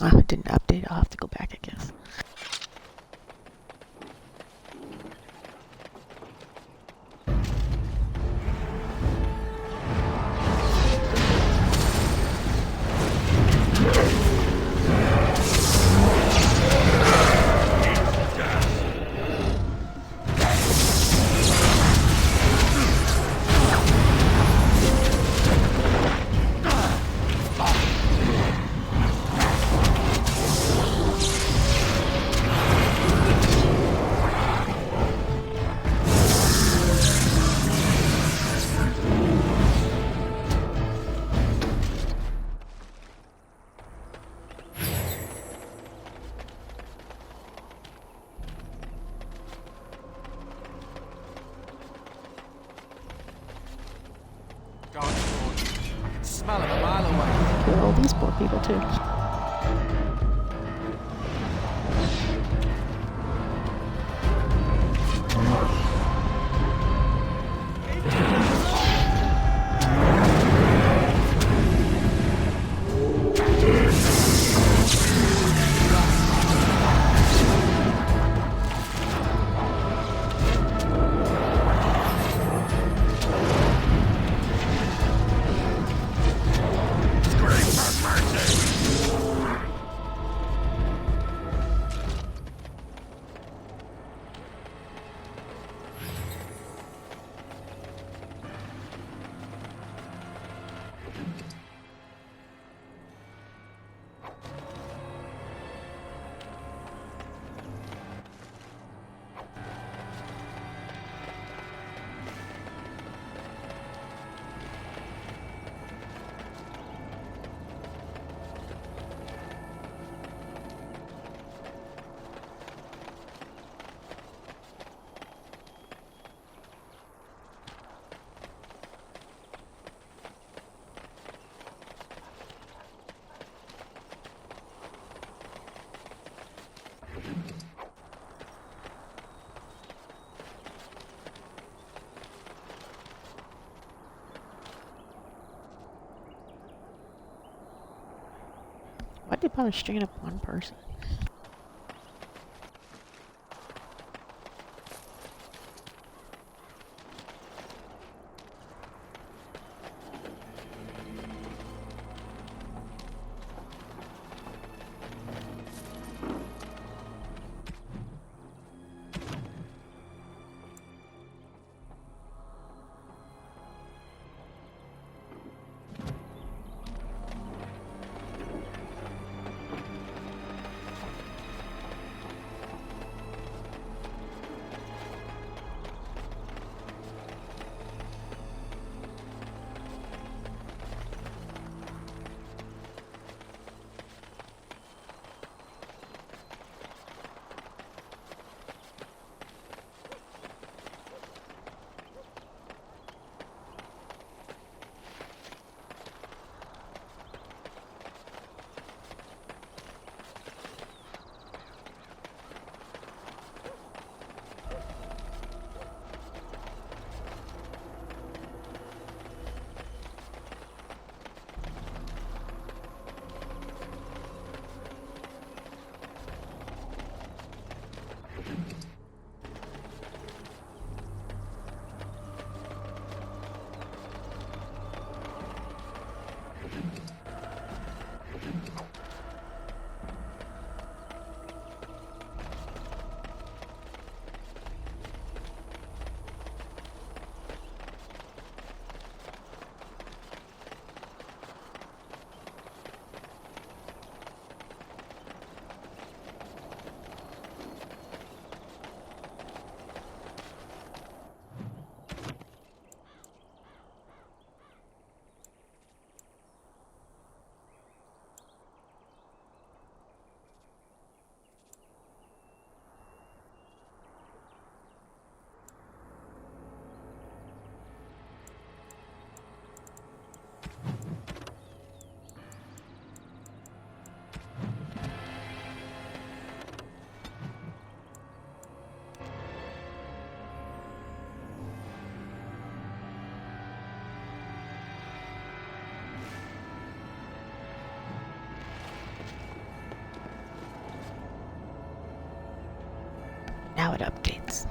Oh, it didn't update. I'll have to go back, I guess. I can smell it a mile away. Kill all these poor people, too. Why'd they bother stringing up one person? Now it updates.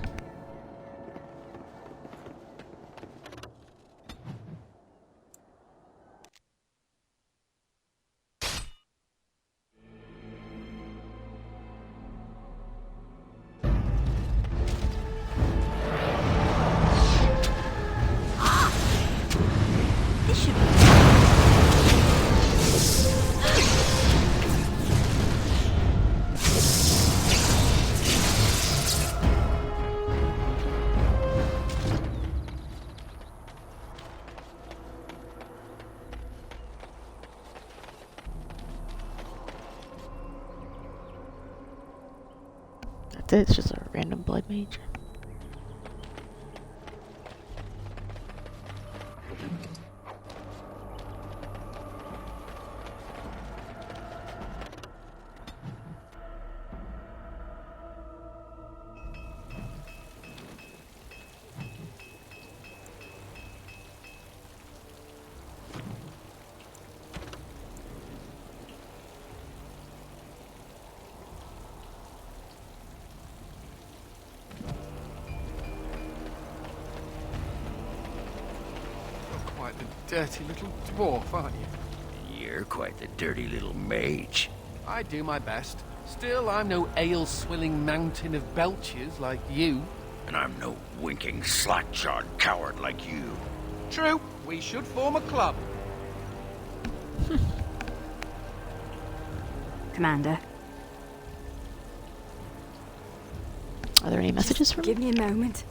This should be... That's it, it's just a random blood mage. Quite the dirty little dwarf, aren't you? You're quite the dirty little mage. I do my best. Still, I'm no ale-swilling mountain of belches like you. And I'm no winking, slack-jawed coward like you. True. We should form a club. Commander. Are there any messages from Give me a moment.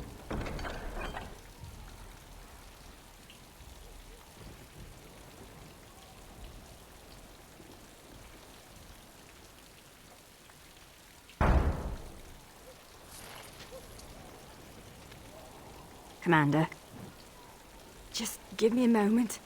Commander. Just give me a moment.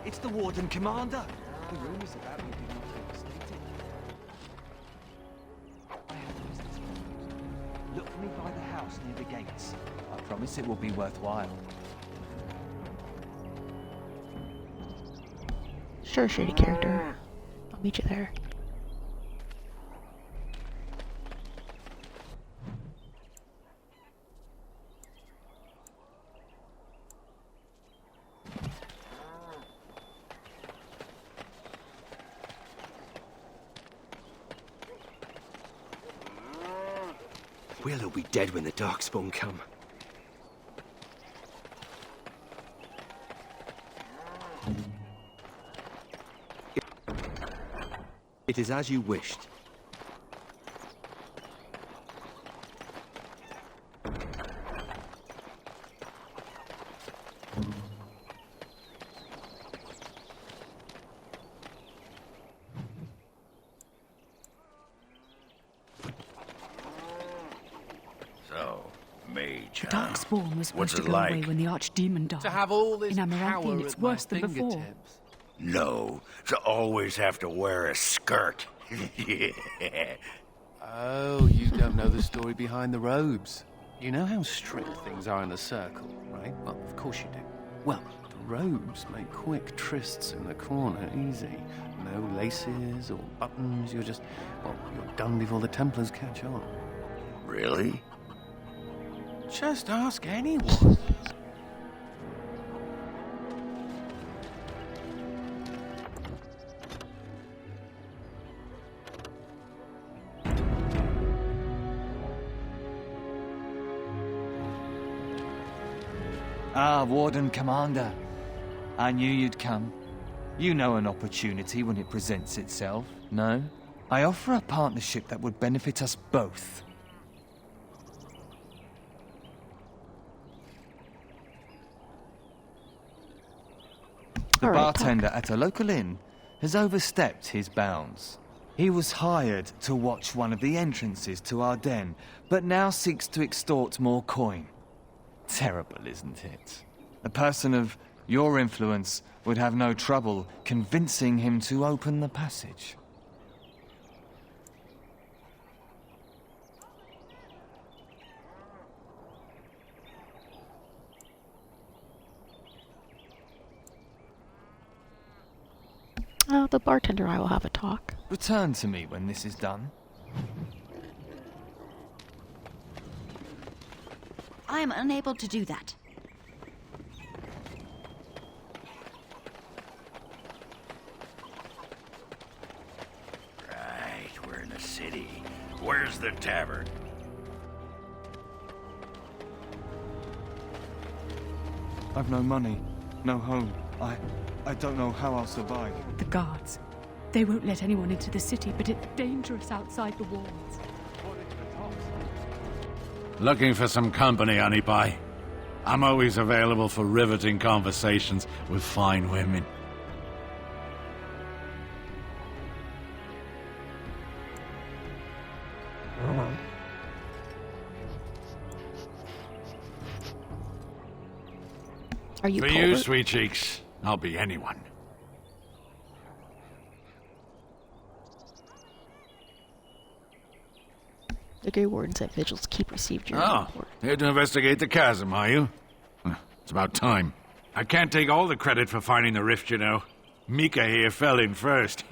It's the Warden Commander. The rumors about you do not overstate it. I have a business for you. Look for me by the house near the gates. I promise it will be worthwhile. Sure, shady character. I'll meet you there. We'll all be dead when the Darkspawn come. It is as you wished. So, mage, The Darkspawn was supposed What's to it go away like? when the Archdemon died. To have all this in Amaranthine, power it's at my worse than before. fingertips. No, to always have to wear a skirt. Oh, you don't know the story behind the robes. You know how strict things are in the Circle, right? Well, of course you do. Well, the robes make quick trysts in the corner easy. No laces or buttons, you're done before the Templars catch on. Really? Just ask anyone. Ah, Warden Commander. I knew you'd come. You know an opportunity when it presents itself, no? I offer a partnership that would benefit us both. The bartender at a local inn has overstepped his bounds. He was hired to watch one of the entrances to our den, but now seeks to extort more coin. Terrible, isn't it? A person of your influence would have no trouble convincing him to open the passage. Oh, the bartender I will have a talk. Return to me when this is done. I am unable to do that. Right, we're in the city. Where's the tavern? I've no money, no home. I don't know how I'll survive. The guards. They won't let anyone into the city, but it's dangerous outside the walls. Looking for some company, honey pie? I'm always available for riveting conversations with fine women. Are you For Colbert? you, sweet cheeks, I'll be anyone. The Grey Warden said vigils keep received your Oh, report. here to investigate the chasm, are you? It's about time. I can't take all the credit for finding the rift, you know. Mika here fell in first.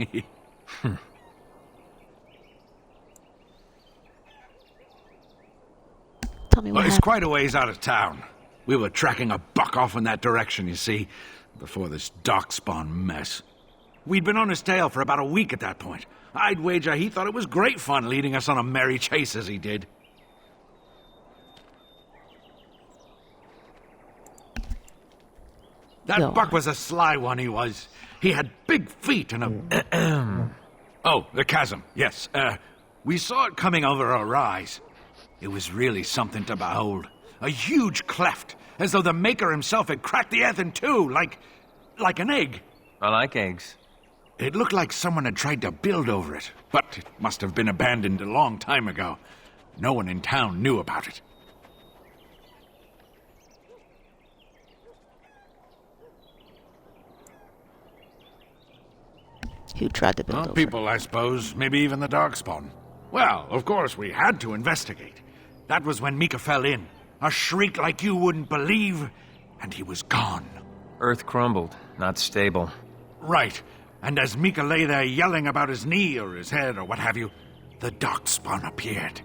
Tell me what Well, it's happened. quite a ways out of town. We were tracking a buck off in that direction, you see, before this darkspawn mess. We'd been on his tail for about a week at that point. I'd wager he thought it was great fun leading us on a merry chase as he did. That buck was a sly one, he was. He had big feet and a... Oh, the chasm, yes. We saw it coming over a rise. It was really something to behold. A huge cleft, as though the Maker himself had cracked the earth in two, like an egg. I like eggs. It looked like someone had tried to build over it, but it must have been abandoned a long time ago. No one in town knew about it. Who tried to build Well, over? people, I suppose. Maybe even the Darkspawn. Well, of course, we had to investigate. That was when Mika fell in. A shriek like you wouldn't believe, and he was gone. Earth crumbled, not stable. Right. And as Mika lay there yelling about his knee or his head or what have you, the Darkspawn appeared.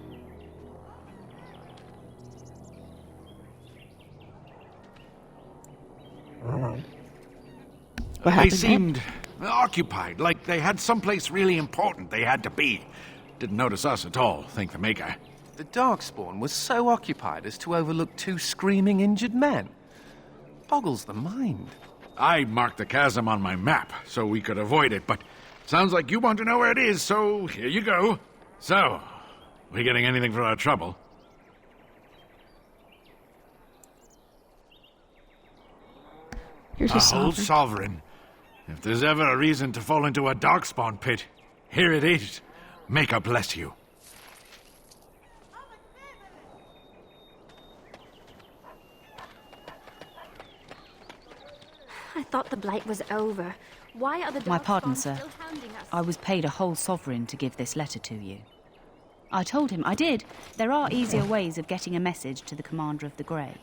What happened They seemed occupied, like they had someplace really important they had to be. Didn't notice us at all, thank the Maker. The Darkspawn was so occupied as to overlook 2 screaming injured men. Boggles the mind. I marked the chasm on my map so we could avoid it, but sounds like you want to know where it is, so here you go. So, we getting anything for our trouble? Here's a a whole sovereign. sovereign. If there's ever a reason to fall into a Darkspawn pit, here it is. Maker bless you. I thought the blight was over. Why are the My pardon, Darkspawn sir. still hounding us? I was paid a whole sovereign to give this letter to you. I told him I did. There are easier ways of getting a message to the Commander of the Grey.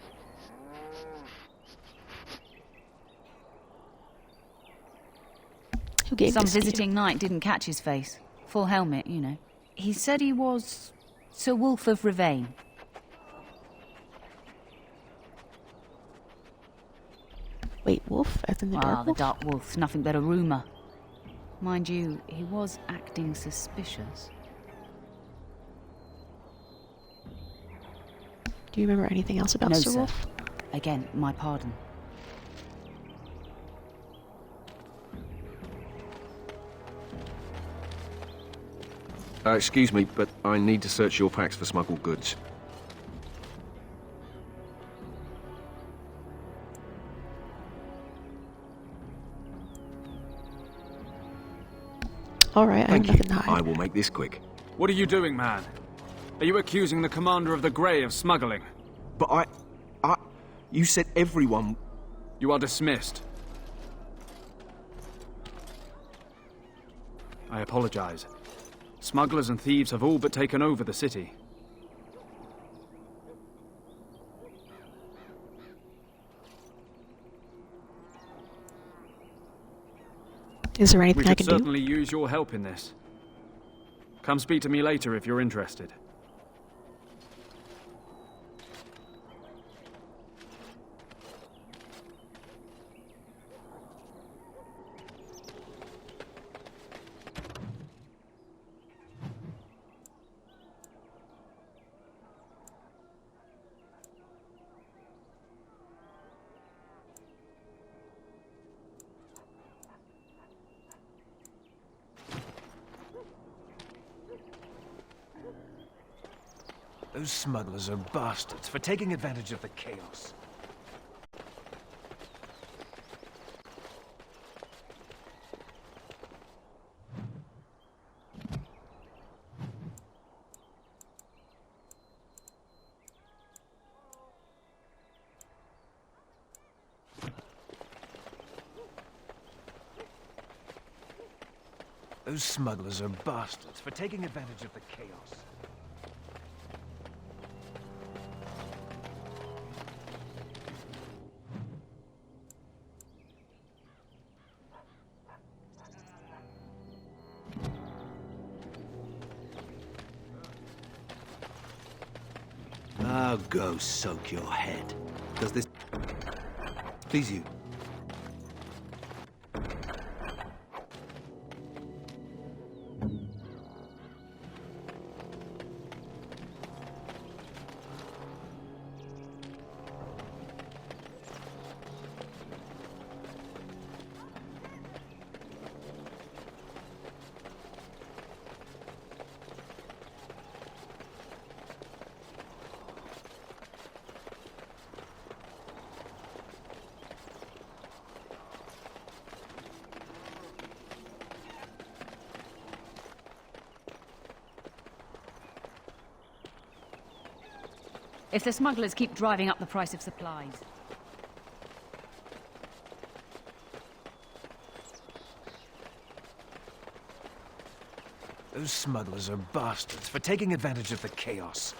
Who gave Some this to you? visiting knight didn't catch his face. Full helmet, you know. He said he was Sir Wolf of Rivane. Wait, wolf? As in the dark The wolf? Dark Wolf's nothing but a rumour. Mind you, he was acting suspicious. Do you remember anything else about No, Sir sir. Wolf? Again, my pardon. Excuse me, but I need to search your packs for smuggled goods. Alright, I have Thank you. nothing to hide. I will make this quick. What are you doing, man? Are you accusing the Commander of the Grey of smuggling? But you said everyone... You are dismissed. I apologize. Smugglers and thieves have all but taken over the city. Is there We anything I could can do? certainly use your help in this. Come speak to me later if you're interested. Those smugglers are bastards for taking advantage of the chaos. Those smugglers are bastards for taking advantage of the chaos. Now go soak your head. Does this please you? If the smugglers keep driving up the price of supplies. Those smugglers are bastards for taking advantage of the chaos.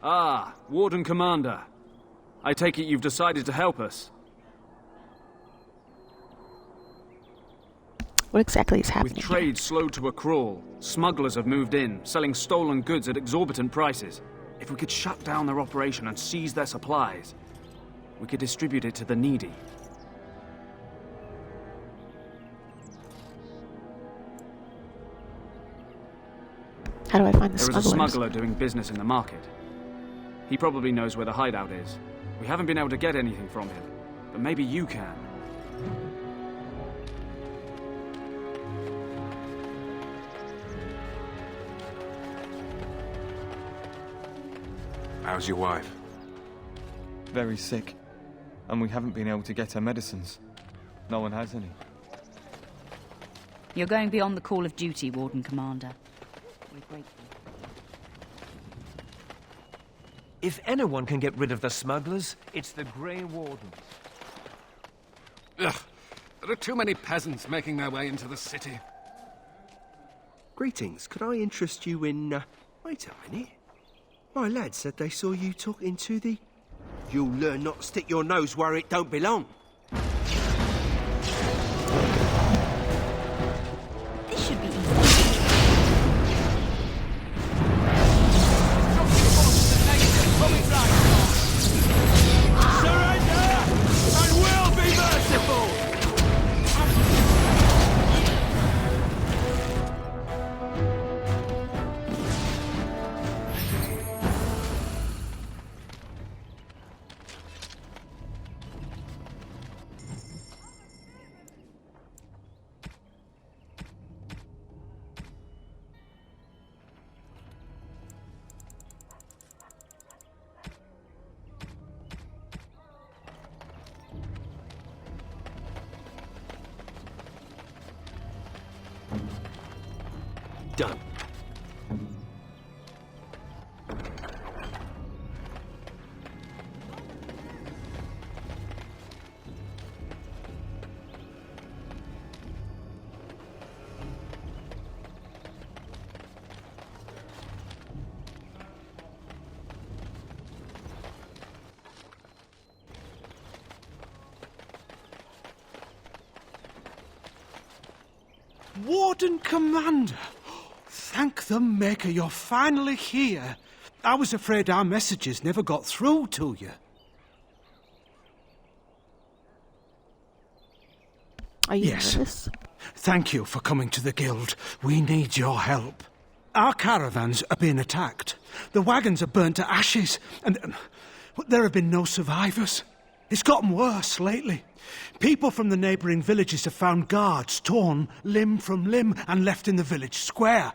Ah, Warden Commander. I take it you've decided to help us. What exactly is happening? With trade slowed to a crawl, smugglers have moved in, selling stolen goods at exorbitant prices. If we could shut down their operation and seize their supplies, we could distribute it to the needy. How do I find the smugglers? There is a smuggler doing business in the market. He probably knows where the hideout is. We haven't been able to get anything from him, but maybe you can. How's your wife? Very sick. And we haven't been able to get her medicines. No one has any. You're going beyond the call of duty, Warden Commander. We're grateful. If anyone can get rid of the smugglers, it's the Grey Wardens. Ugh. There are too many peasants making their way into the city. Greetings. Could I interest you in... Wait a minute. My lad said they saw you talking to the... You'll learn not to stick your nose where it don't belong. This should be easy. Surrender, and we'll be merciful! Done. Warden Commander! Thank the Maker you're finally here. I was afraid our messages never got through to you. Are you yes. nervous? Thank you for coming to the Guild. We need your help. Our caravans are being attacked. The wagons are burnt to ashes, and there have been no survivors. It's gotten worse lately. People from the neighbouring villages have found guards torn limb from limb and left in the village square.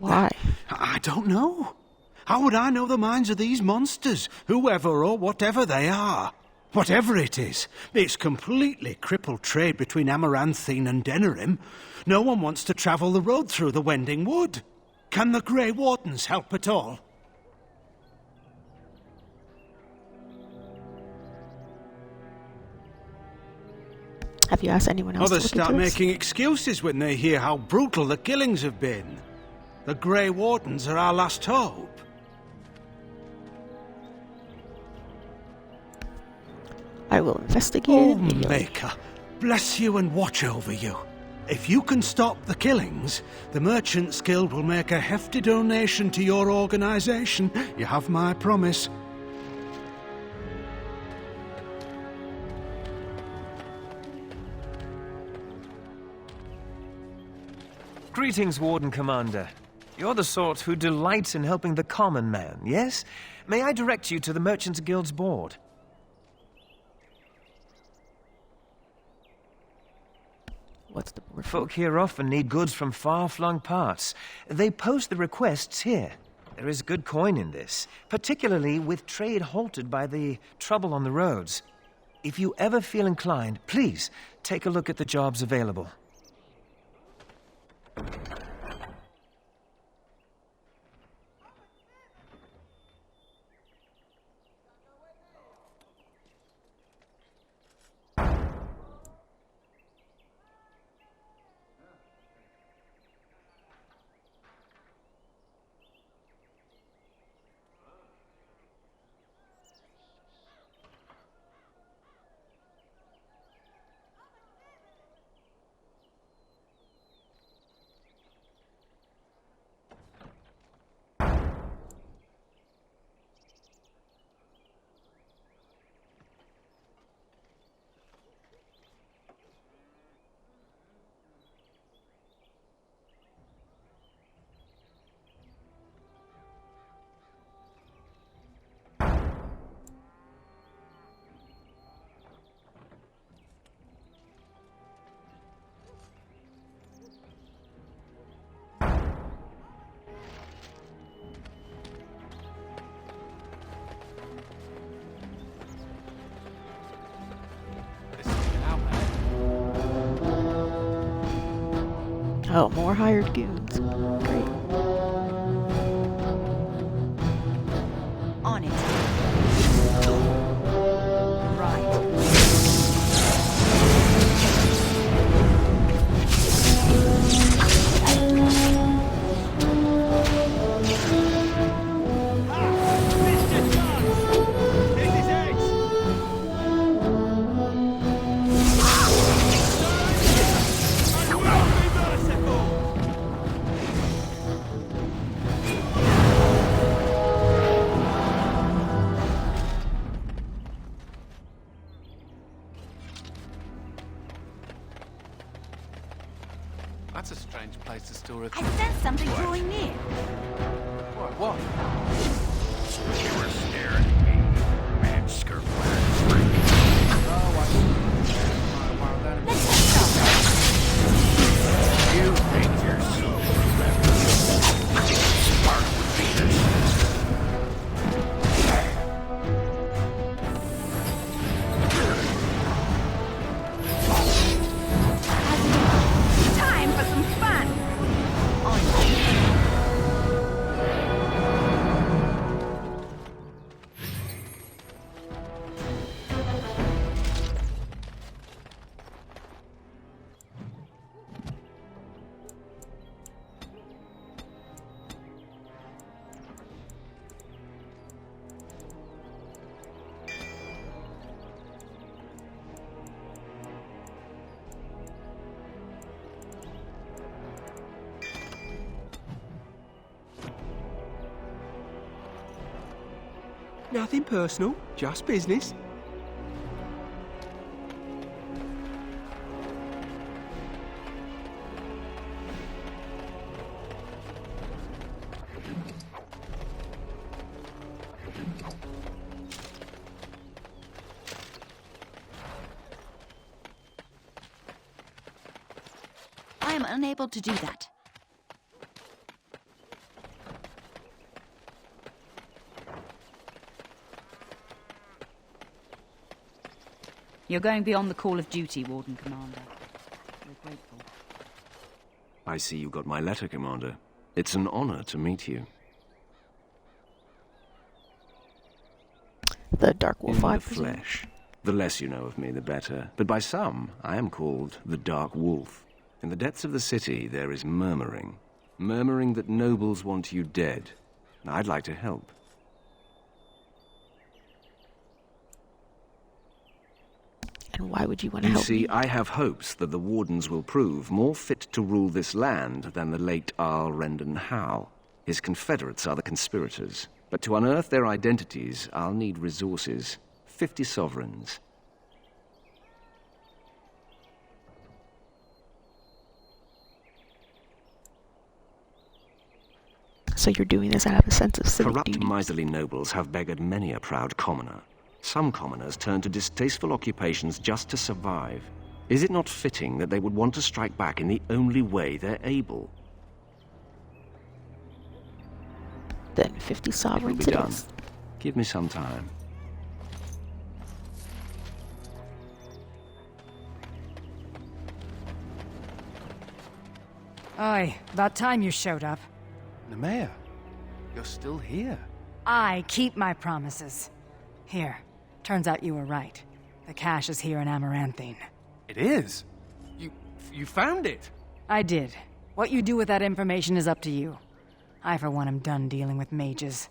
Why? I don't know. How would I know the minds of these monsters, whoever or whatever they are? Whatever it is, it's completely crippled trade between Amaranthine and Denerim. No one wants to travel the road through the Wending Wood. Can the Grey Wardens help at all? Have you asked anyone else? Others to look start into this? making excuses when they hear how brutal the killings have been. The Grey Wardens are our last hope. I will investigate. Oh, Maker, bless you and watch over you. If you can stop the killings, the Merchants Guild will make a hefty donation to your organisation. You have my promise. Greetings, Warden Commander. You're the sort who delights in helping the common man, yes? May I direct you to the Merchants Guild's board? What's the board for? Folk here often need goods from far-flung parts. They post the requests here. There is good coin in this, particularly with trade halted by the trouble on the roads. If you ever feel inclined, please take a look at the jobs available. Oh, more hired goons. Great. On it. Right. That's a strange place to store a... I sense something drawing near. What? You were staring at me, man skirt wearing spring. You think you're so clever. Spark with Venus. Time for some fun! Nothing personal, just business. I am unable to do that. You're going beyond the call of duty, Warden Commander. We're grateful. I see you got my letter, Commander. It's an honor to meet you. The Dark Wolf, In I the presume. flesh. The less you know of me, the better. But by some, I am called the Dark Wolf. In the depths of the city, there is murmuring. Murmuring that nobles want you dead. I'd like to help. And why would you want to You help see, me? I have hopes that the Wardens will prove more fit to rule this land than the late Arl Rendon Howe. His confederates are the conspirators. But to unearth their identities, I'll need resources. 50 sovereigns. So you're doing this out of a sense of civic Corrupt, duty. miserly nobles have beggared many a proud commoner. Some commoners turn to distasteful occupations just to survive. Is it not fitting that they would want to strike back in the only way they're able? Then 50 It will sovereigns be it done. is. Give me some time. Aye, about time you showed up. Nemea, you're still here. I keep my promises. Here, turns out you were right. The cache is here in Amaranthine. It is? You found it? I did. What you do with that information is up to you. I, for one, am done dealing with mages.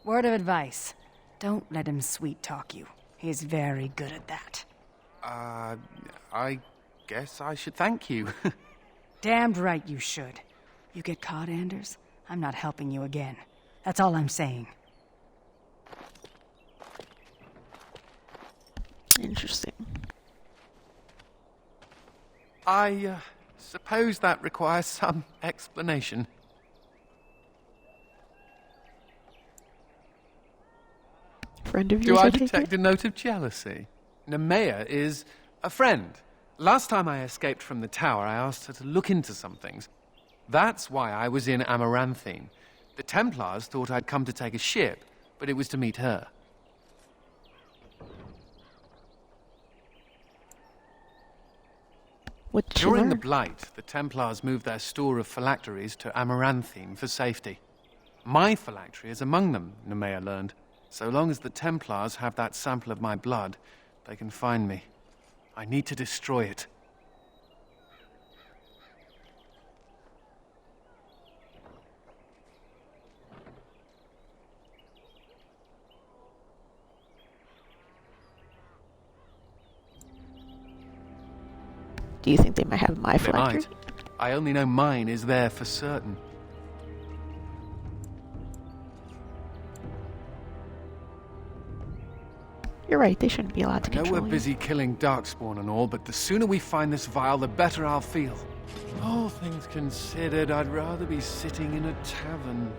Word of advice. Don't let him sweet-talk you. He's very good at that. I guess I should thank you. Damned right you should. You get caught, Anders, I'm not helping you again. That's all I'm saying. Interesting. I suppose that requires some explanation. Friend of Do yours, I take detect a note of jealousy? Nemea is a friend. Last time I escaped from the tower, I asked her to look into some things. That's why I was in Amaranthine. The Templars thought I'd come to take a ship, but it was to meet her. During the Blight, the Templars moved their store of phylacteries to Amaranthine for safety. My phylactery is among them, Nemea learned. So long as the Templars have that sample of my blood, they can find me. I need to destroy it. Do you think they might have my They phylactery? might. I only know mine is there for certain. You're right, they shouldn't be allowed to I know control we're you. busy killing Darkspawn and all, but the sooner we find this vial, the better I'll feel. All things considered, I'd rather be sitting in a tavern.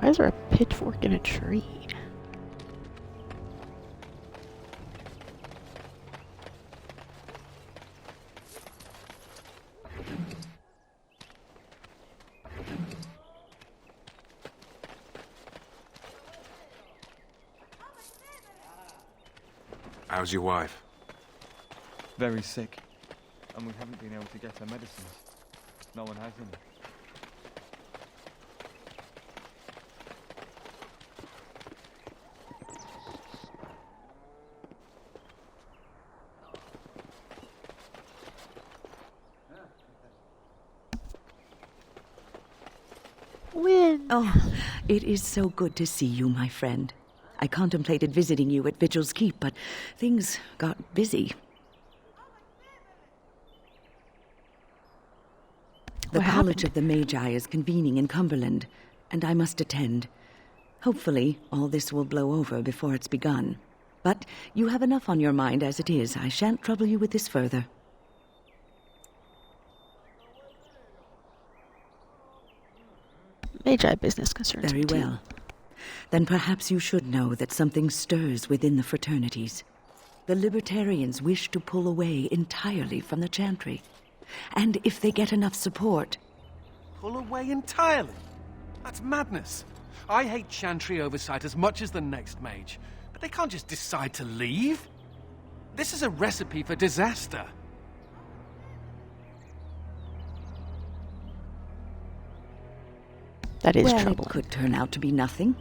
Why is there a pitchfork in a tree? How's your wife? Very sick. And we haven't been able to get her medicines. No one has any. Win. Oh, it is so good to see you, my friend. I contemplated visiting you at Vigil's Keep, but things got busy. The College of the Magi is convening in Cumberland, and I must attend. Hopefully, all this will blow over before it's begun. But you have enough on your mind as it is. I shan't trouble you with this further. Magi business concerns Very me too. well. Then perhaps you should know that something stirs within the fraternities. The Libertarians wish to pull away entirely from the Chantry. And if they get enough support... Pull away entirely? That's madness. I hate Chantry oversight as much as the next mage, but they can't just decide to leave. This is a recipe for disaster. That is well, troubling. It could turn out to be nothing,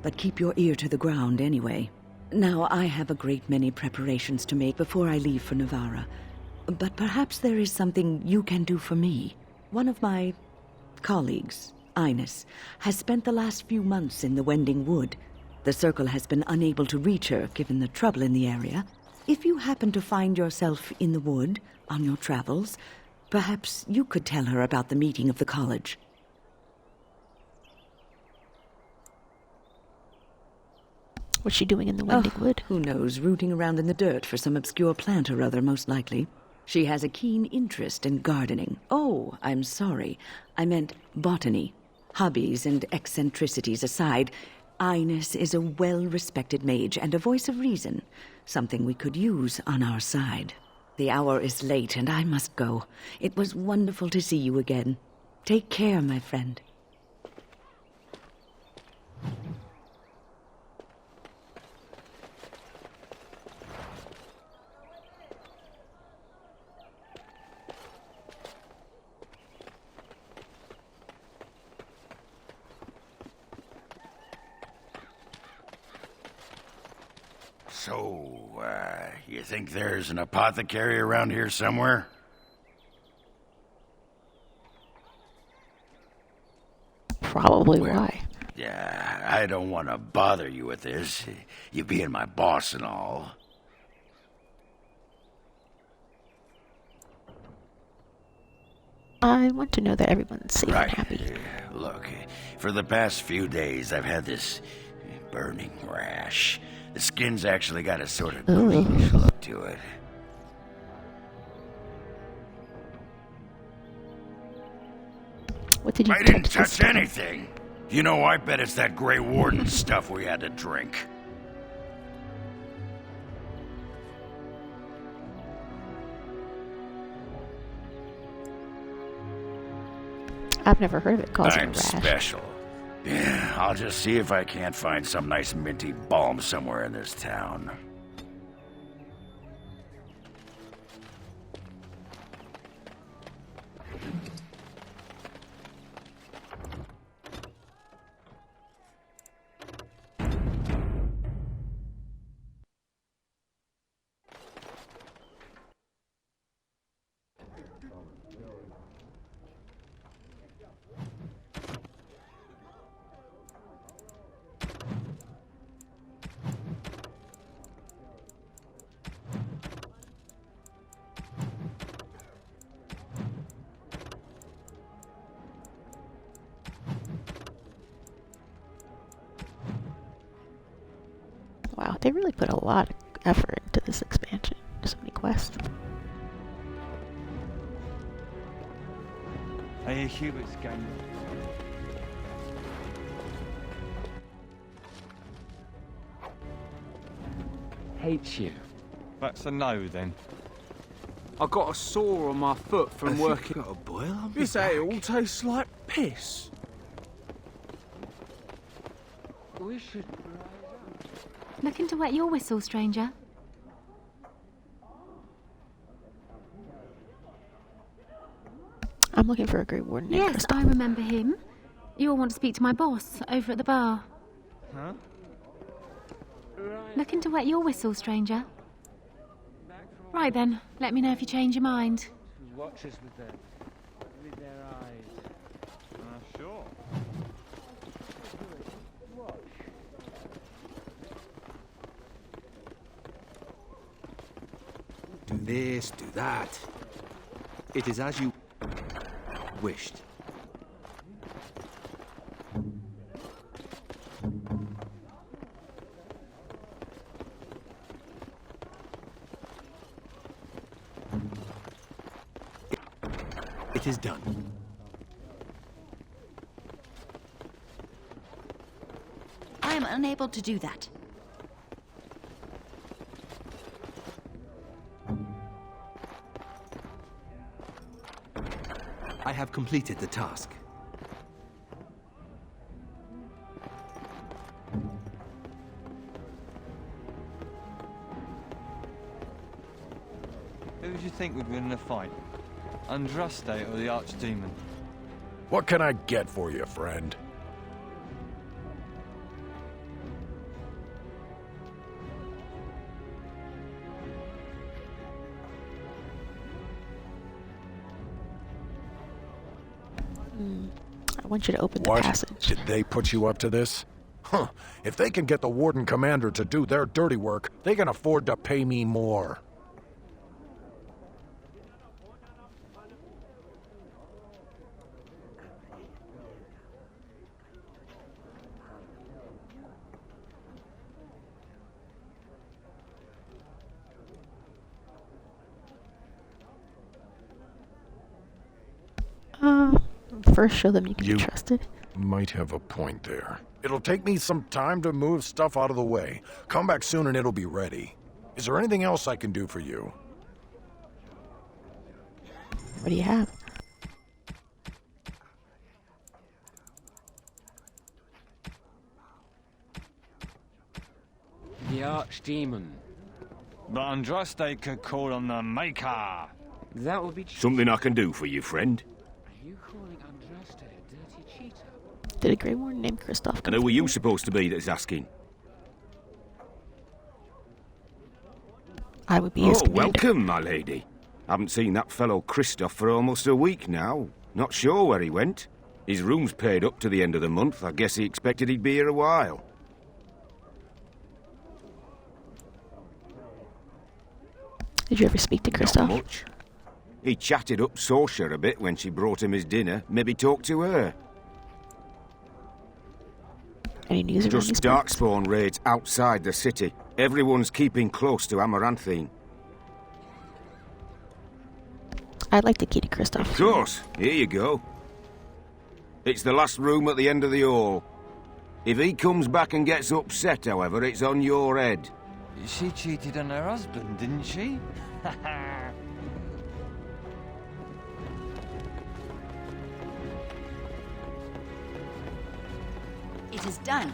but keep your ear to the ground anyway. Now, I have a great many preparations to make before I leave for Navarra, but perhaps there is something you can do for me. One of my colleagues, Ines, has spent the last few months in the Wending Wood. The Circle has been unable to reach her, given the trouble in the area. If you happen to find yourself in the wood on your travels, perhaps you could tell her about the meeting of the college. What's she doing in the Wending Wood? Who knows, rooting around in the dirt for some obscure plant or other, most likely. She has a keen interest in gardening. Oh, I'm sorry. I meant botany. Hobbies and eccentricities aside, Ines is a well-respected mage and a voice of reason, something we could use on our side. The hour is late and I must go. It was wonderful to see you again. Take care, my friend. So, you think there's an apothecary around here somewhere? Probably why. Yeah, I don't want to bother you with this, you being my boss and all. I want to know that everyone's safe and happy. Look, for the past few days I've had this burning rash. The skin's actually got a sort of greenish look to it. What did you I didn't touch anything. You know, I bet it's that Grey Warden stuff we had to drink. I've never heard of it causing a I'm rash. special. Yeah, I'll just see if I can't find some nice minty balm somewhere in this town. Wow, they really put a lot of effort into this expansion. So many quests. I hear Hubert's gang. Hates you. That's a no then. I got a sore on my foot from working. Got a boil? I'll be This back. ale tastes like piss. We should... Looking to wet your whistle, stranger. I'm looking for a Grey Warden named Yes, I remember him. You'll want to speak to my boss over at the bar. Huh? Looking to wet your whistle, stranger. Right then, let me know if you change your mind. Watch us with their eyes. Sure. Do this, do that. It is as you wished. It is done. I am unable to do that. I have completed the task. Who do you think would win in a fight? Andraste or the Archdemon? What can I get for you, friend? I want you to open the What? passage. Did they put you up to this? Huh. If they can get the Warden Commander to do their dirty work, they can afford to pay me more. First, show them you can be trusted. Might have a point there. It'll take me some time to move stuff out of the way. Come back soon and it'll be ready. Is there anything else I can do for you? What do you have? The Archdemon. But Andraste could call on the Maker. That would be Something I can do for you, friend. Are you calling Andraste a dirty cheater? Did a Grey Warden named Kristoff And who are you supposed to be that's asking? I would be his commander. Welcome, my lady. Haven't seen that fellow Kristoff for almost a week now. Not sure where he went. His room's paid up to the end of the month. I guess he expected he'd be here a while. Did you ever speak to Kristoff? Not much. He chatted up Sorsha a bit when she brought him his dinner. Maybe talked to her. Any news around these Just parts? darkspawn raids outside the city. Everyone's keeping close to Amaranthine. I'd like the key to Kristoff. Of course. Here you go. It's the last room at the end of the hall. If he comes back and gets upset, however, it's on your head. She cheated on her husband, didn't she? It is done.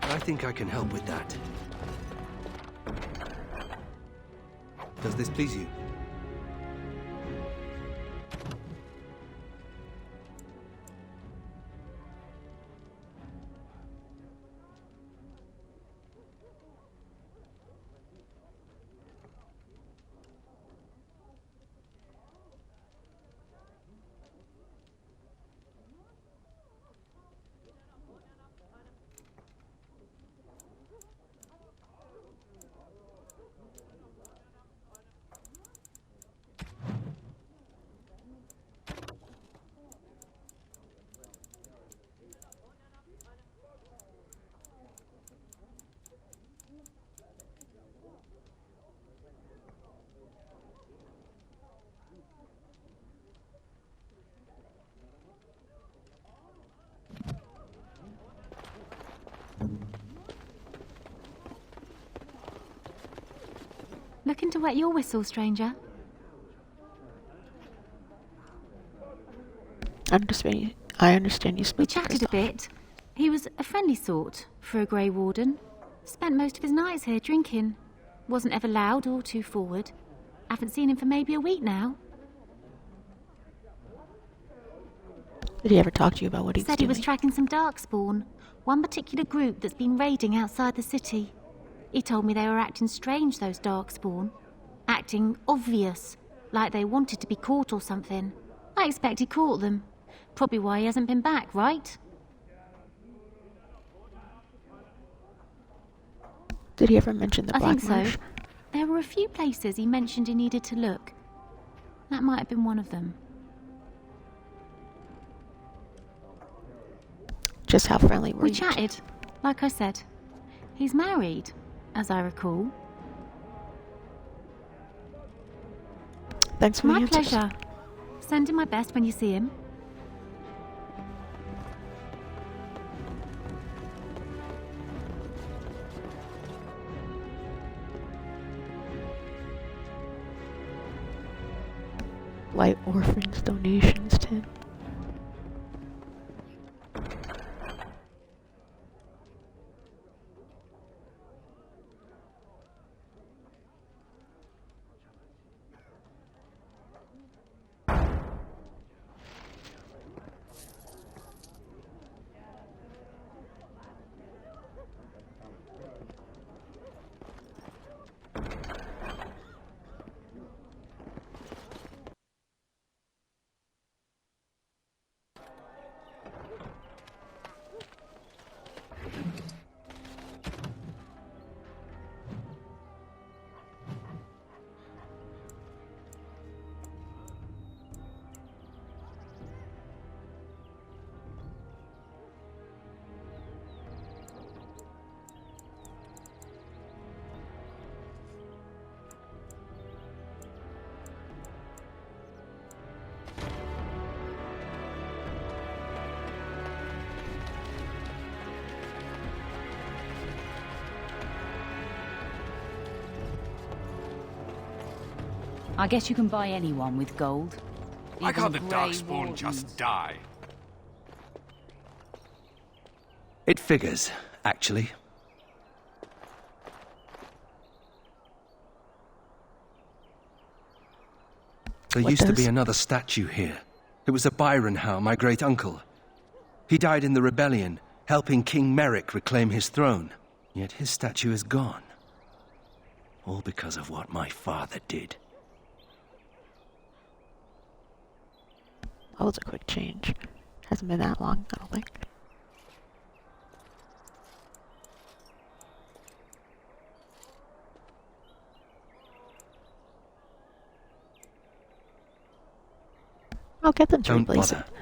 I think I can help with that. Does this please you? Looking to wet your whistle, stranger? I understand you spoke We to chatted a Kristoff. bit. He was a friendly sort for a Grey Warden. Spent most of his nights here drinking. Wasn't ever loud or too forward. Haven't seen him for maybe a week now. Did he ever talk to you about what he was Said doing? he was tracking some darkspawn. One particular group that's been raiding outside the city. He told me they were acting strange, those darkspawn. Acting obvious, like they wanted to be caught or something. I expect he caught them. Probably why he hasn't been back, right? Did he ever mention the I Black think so. Marsh? There were a few places he mentioned he needed to look. That might have been one of them. Just how friendly were We you? chatted, like I said. He's married, as I recall. Thanks for My the answers. pleasure. Send him my best when you see him. Light orphans donations, Tim. I guess you can buy anyone with gold. Why Even can't the grey Darkspawn wardens. just die? It figures, actually. There What used to be does? another statue here. It was a Byron Howe, my great uncle. He died in the rebellion, helping King Merrick reclaim his throne. Yet his statue is gone. All because of what my father did. That was a quick change. Hasn't been that long, I don't think. I'll get them to Don't replace bother. it.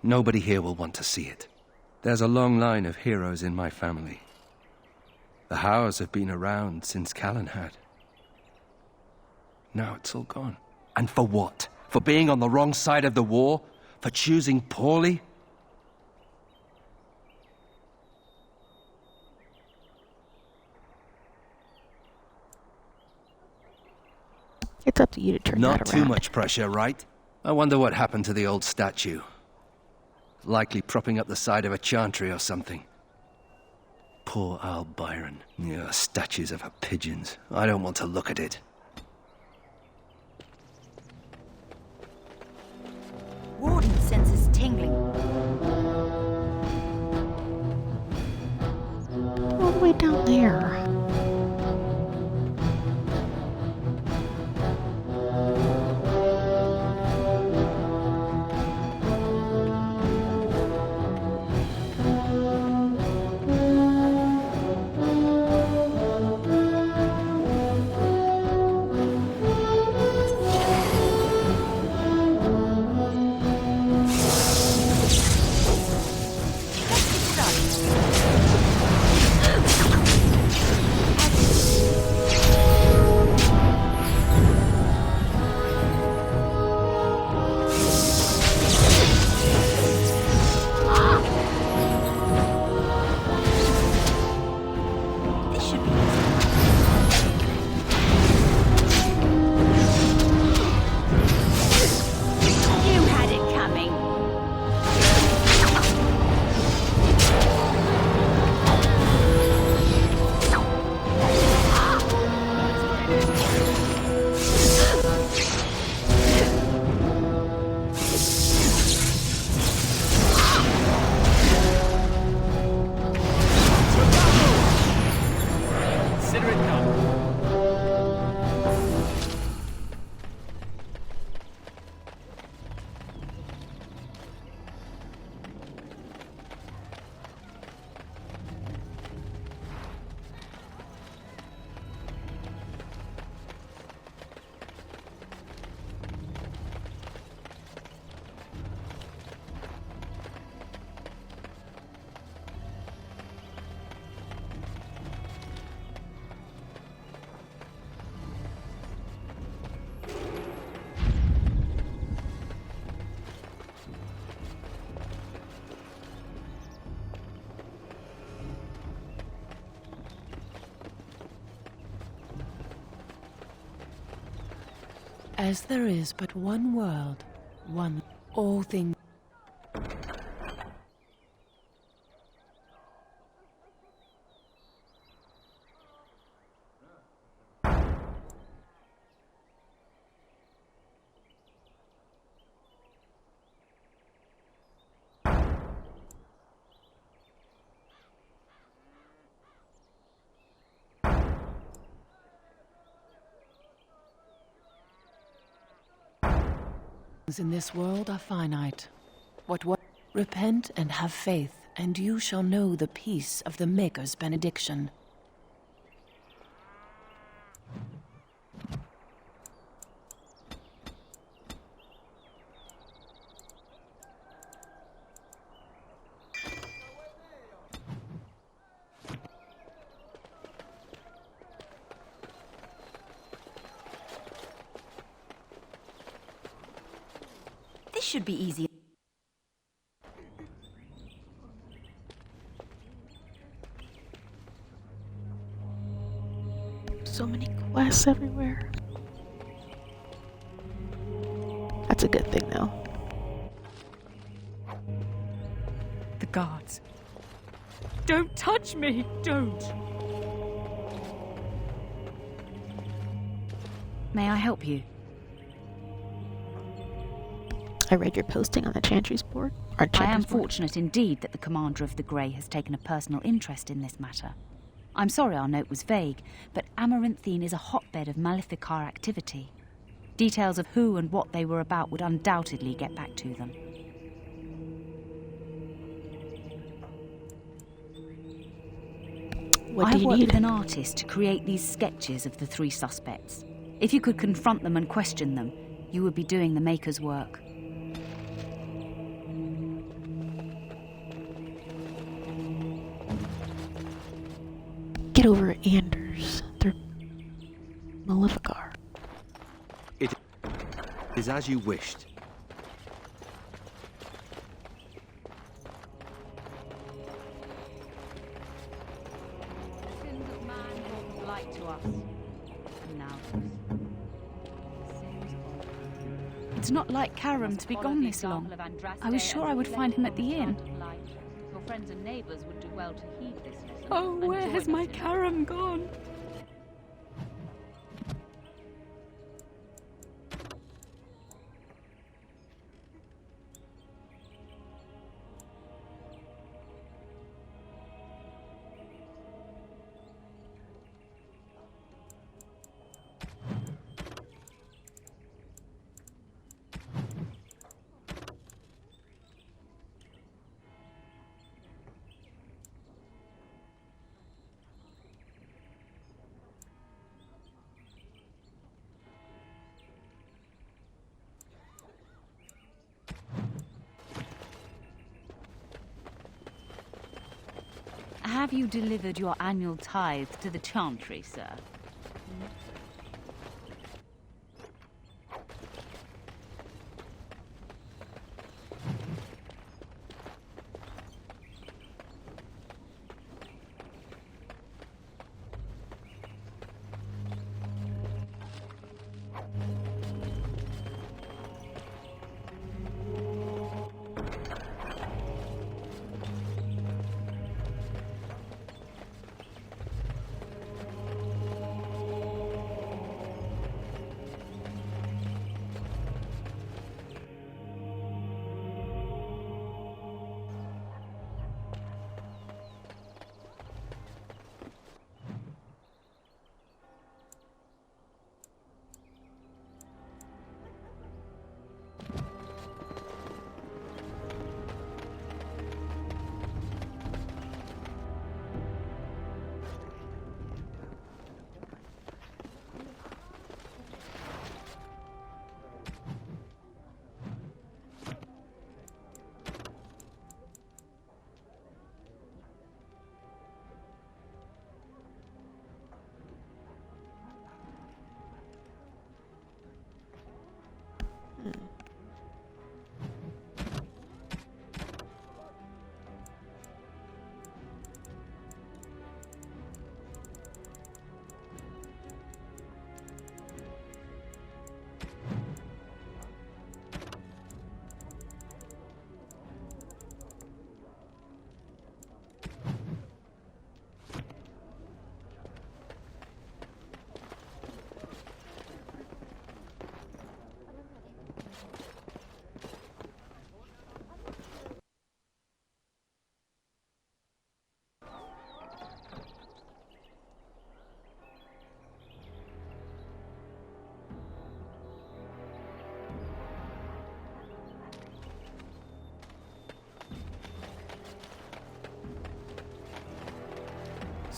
Nobody here will want to see it. There's a long line of heroes in my family. The Howes have been around since Callan had. Now it's all gone. And for what? For being on the wrong side of the war? For choosing poorly? It's up to you to turn Not that too around. much pressure, right? I wonder what happened to the old statue. Likely propping up the side of a chantry or something. Poor Al Byron. Yeah, statues of her pigeons. I don't want to look at it. Warden senses tingling. All the way down there. As there is but one world, one all things. In this world are finite. What repent and have faith, and you shall know the peace of the Maker's benediction. This should be easy. So many quests everywhere. That's a good thing, though. The guards. Don't touch me! Don't! May I help you? I read your posting on the Chantry's board. I am fortunate indeed that the commander of the Grey has taken a personal interest in this matter. I'm sorry our note was vague, but Amaranthine is a hotbed of Maleficar activity. Details of who and what they were about would undoubtedly get back to them. What do you worked need? with an artist to create these sketches of the three suspects. If you could confront them and question them, you would be doing the Maker's work. Get over Anders through Maleficar. It is as you wished. The sins of man brought light to us. And now it's not like Karam to be gone this long. I was sure I would find him at the inn. Your friends and neighbors would do well to heed this lesson. Oh, where has my Karam gone? Have you delivered your annual tithe to the Chantry, sir?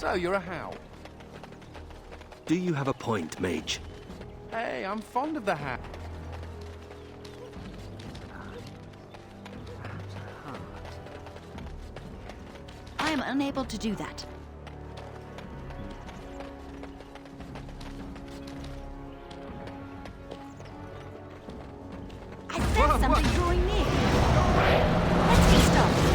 So, you're a How. Do you have a point, Mage? Hey, I'm fond of the How. I am unable to do that. I sense something drawing near. Let's get started.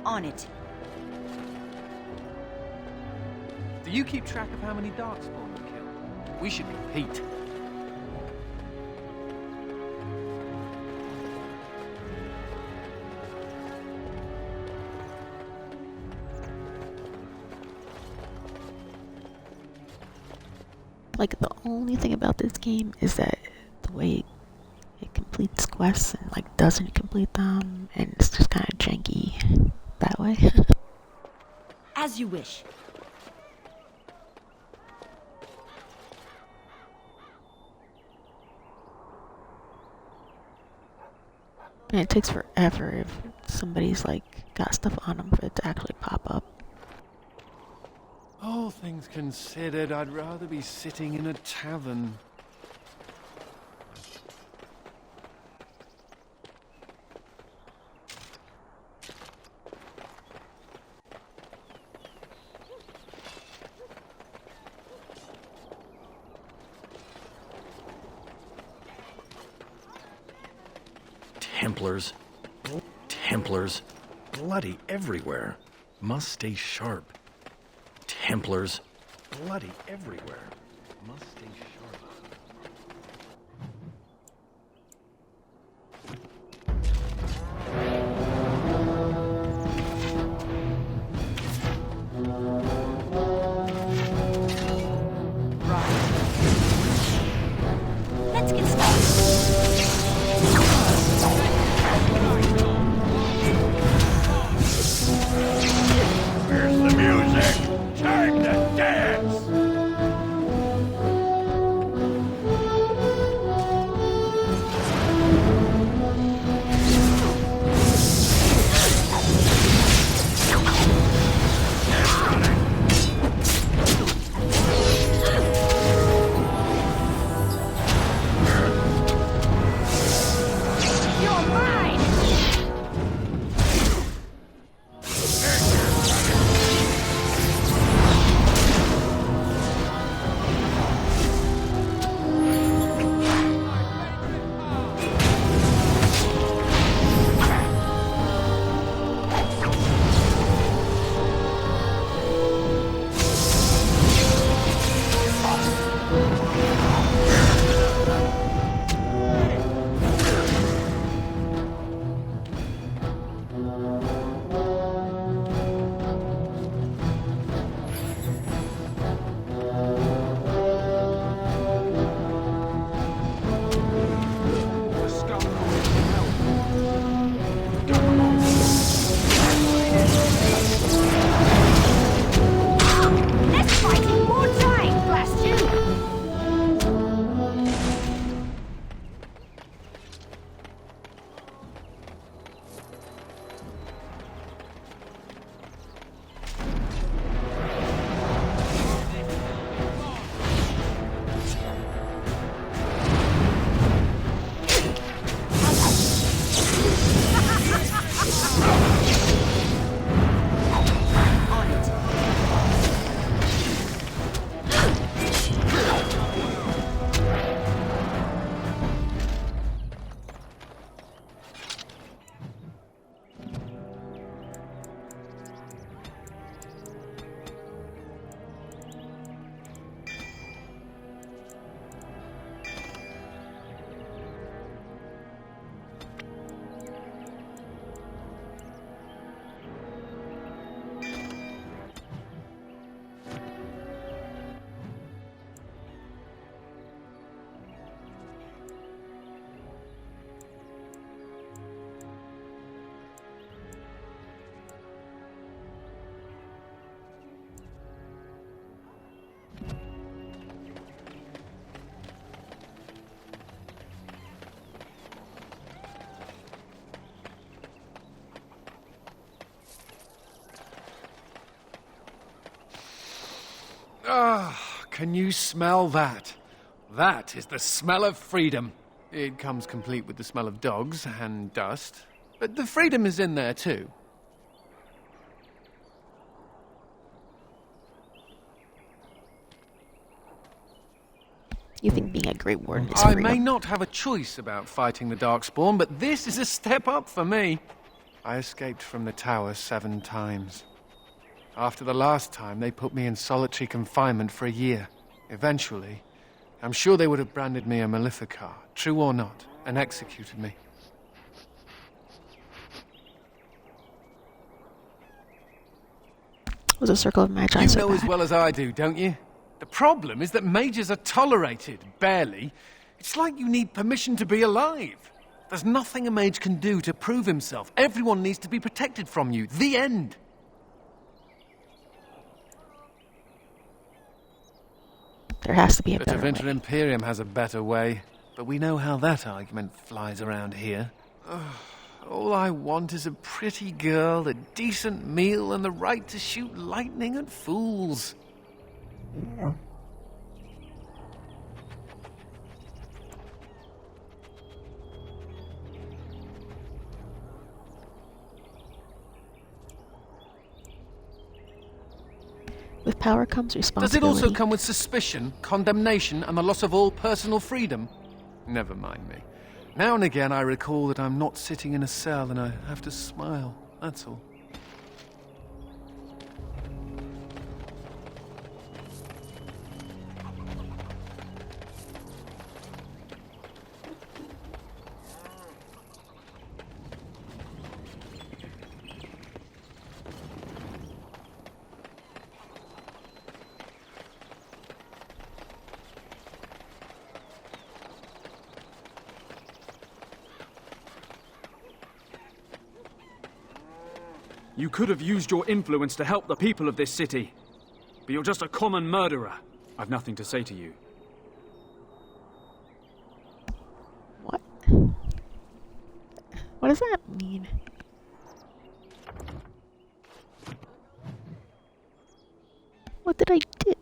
On it. Do you keep track of how many Darkspawn you killed? We should compete. Like, the only thing about this game is that the way it completes quests and, like, doesn't complete them, and it's just kind of janky that way. As you wish. And it takes forever if somebody's, like, got stuff on them for it to actually pop up. All things considered, I'd rather be sitting in a tavern. Templars. Bloody everywhere. Must stay sharp. Templars. Bloody everywhere. Must stay sharp. Let's get started. Where's the music? Time to dance! Ah, can you smell that? That is the smell of freedom. It comes complete with the smell of dogs and dust, but the freedom is in there too. You think being a Great Warden is I freedom? may not have a choice about fighting the Darkspawn, but this is a step up for me. I escaped from the tower 7 times. After the last time, they put me in solitary confinement for a year. Eventually, I'm sure they would have branded me a Maleficar, true or not, and executed me. Was a circle of magi You so know bad? as well as I do, don't you? The problem is that mages are tolerated, barely. It's like you need permission to be alive. There's nothing a mage can do to prove himself. Everyone needs to be protected from you. The end. There has to be a The better way. Tevinter Imperium has a better way, but we know how that argument flies around here. All I want is a pretty girl, a decent meal, and the right to shoot lightning at fools. With power comes Does it responsibility. also come with suspicion, condemnation, and the loss of all personal freedom? Never mind me. Now and again I recall that I'm not sitting in a cell and I have to smile, that's all. You could have used your influence to help the people of this city. But you're just a common murderer. I've nothing to say to you. What? What does that mean? What did I do?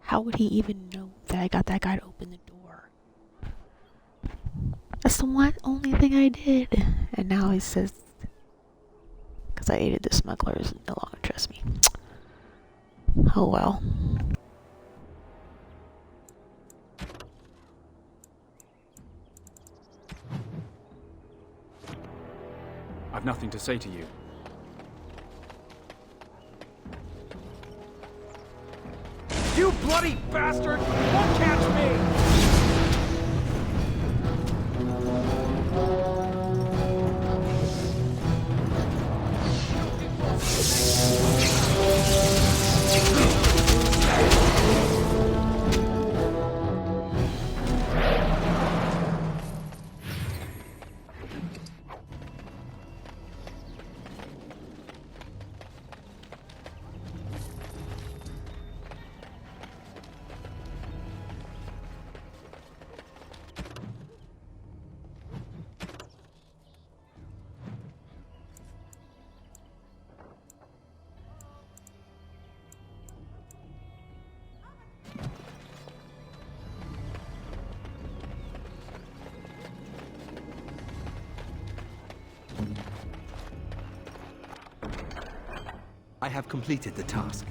How would he even know that I got that guy to open the door? That's the only thing I did. And now he says, because I aided the smugglers, no longer trust me. Oh well. I've nothing to say to you. You bloody bastard! Don't catch me! I have completed the task.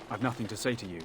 I've nothing to say to you.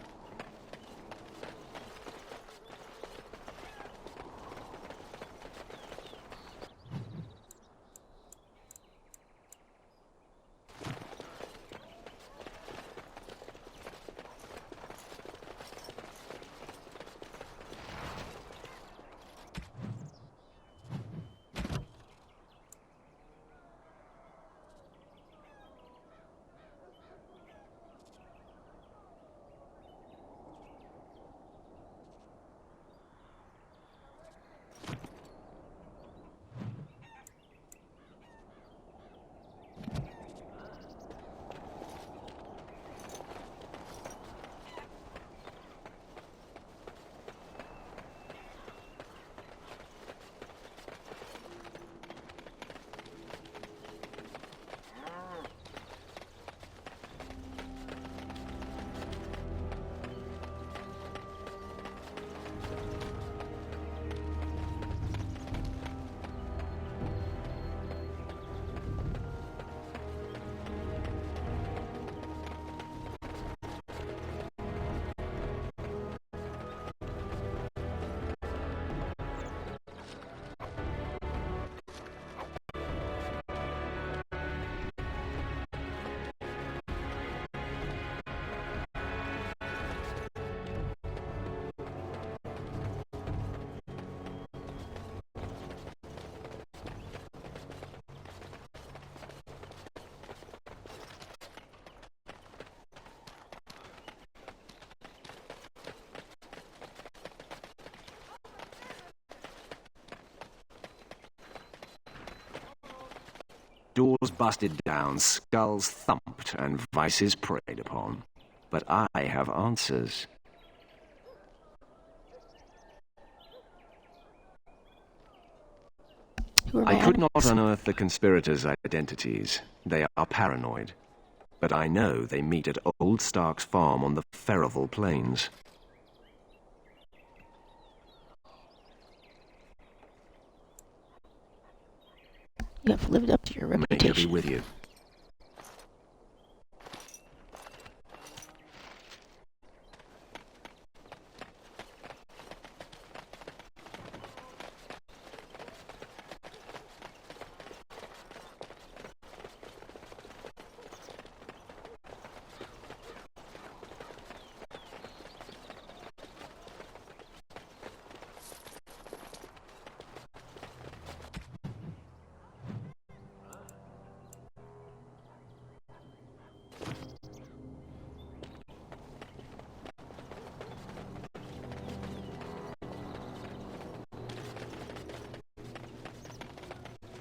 Doors busted down, skulls thumped, and vices preyed upon. But I have answers. I could not unearth the conspirators' identities. They are paranoid. But I know they meet at Old Stark's farm on the Ferroval Plains. You have lived up to your May reputation. it be with you.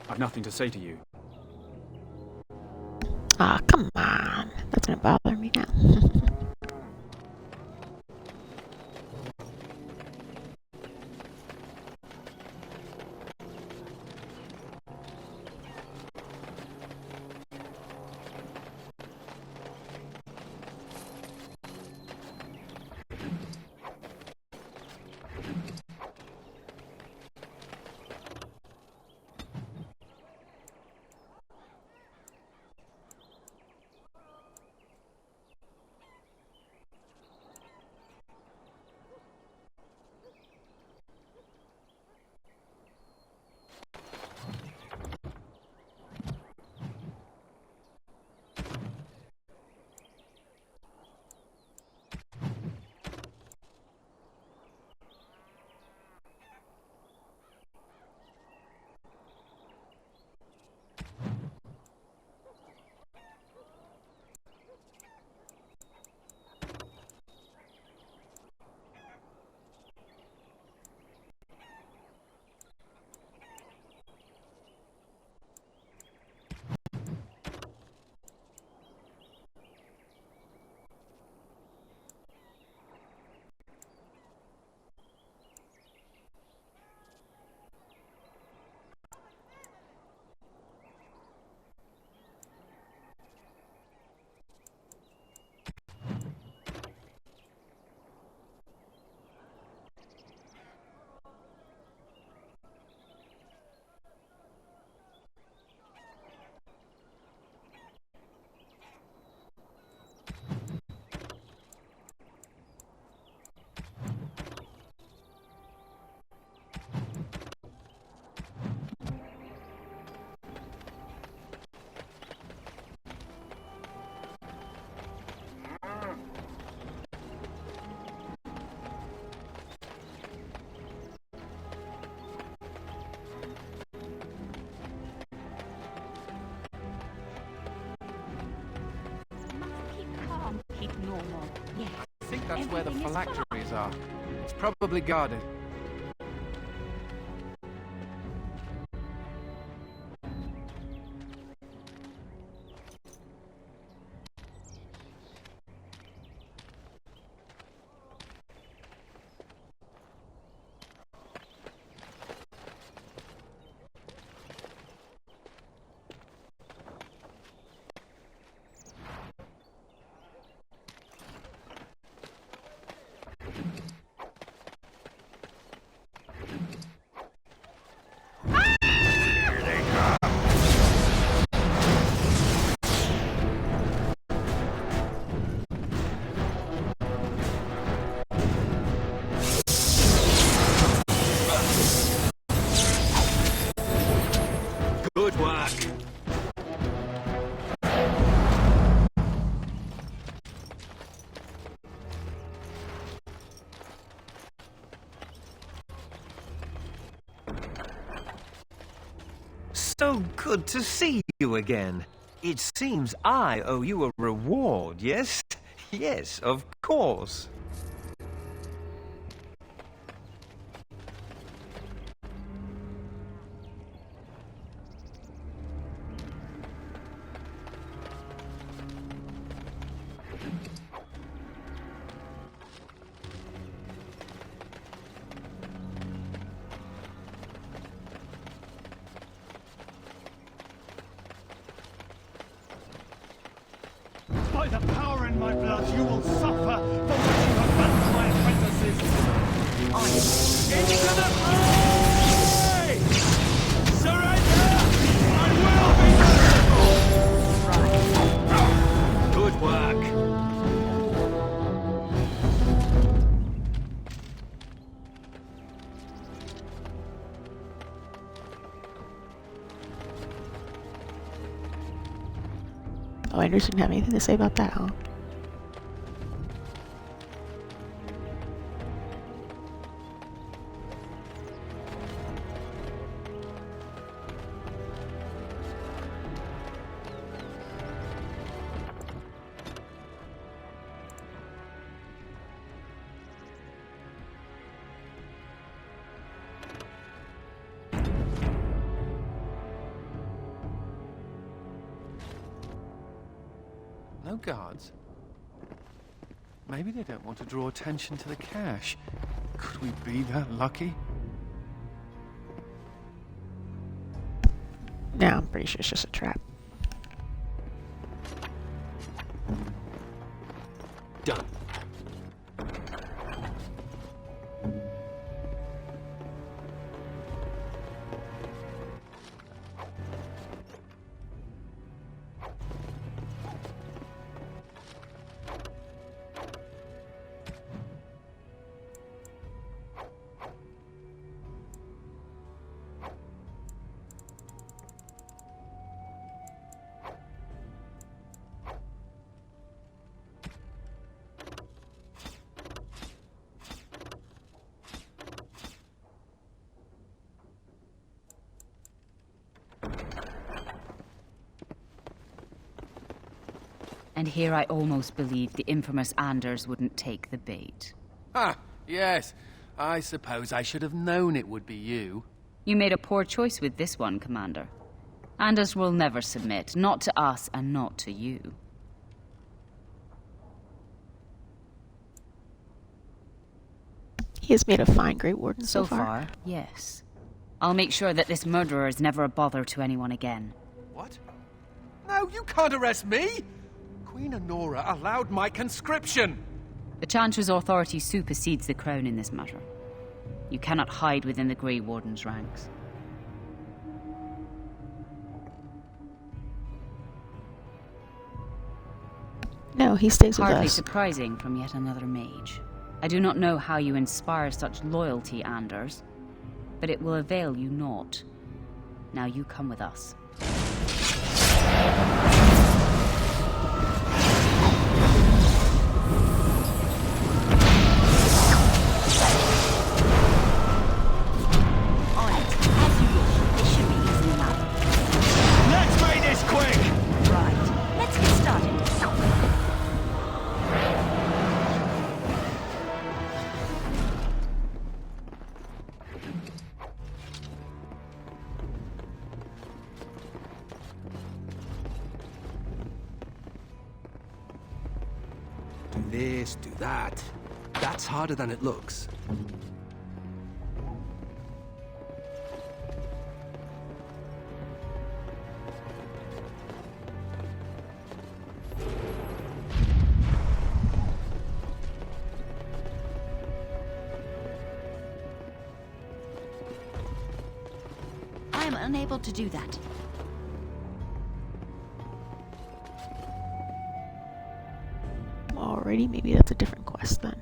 I've nothing to say to you. Ah, come on. That's gonna bother me now. Keep normal. Yes. I think that's where the Everything is fine. phylacteries are. It's probably guarded. Good work. So good to see you again. It seems I owe you a reward, yes? Yes, of course. By the power in my blood, you will suffer for what you have done to my apprentices! Into the fray! Surrender! I will be Good work. Oh, Anders didn't have anything to say about that, huh? No guards? Maybe they don't want to draw attention to the cache. Could we be that lucky? No, I'm pretty sure it's just a trap. Done. And here I almost believed the infamous Anders wouldn't take the bait. Ah, yes. I suppose I should have known it would be you. You made a poor choice with this one, Commander. Anders will never submit, not to us and not to you. He has made a fine Great Warden so far, yes. I'll make sure that this murderer is never a bother to anyone again. What? No, you can't arrest me! Queen Honora allowed my conscription! The Chantry's authority supersedes the crown in this matter. You cannot hide within the Grey Warden's ranks. No, he stays with Hardly us. surprising from yet another mage. I do not know how you inspire such loyalty, Anders, but it will avail you naught. Now you come with us. Let's make this quick! Right, let's get started. Do this, do that. That's harder than it looks. I am unable to do that. Alrighty, maybe that's a different quest then.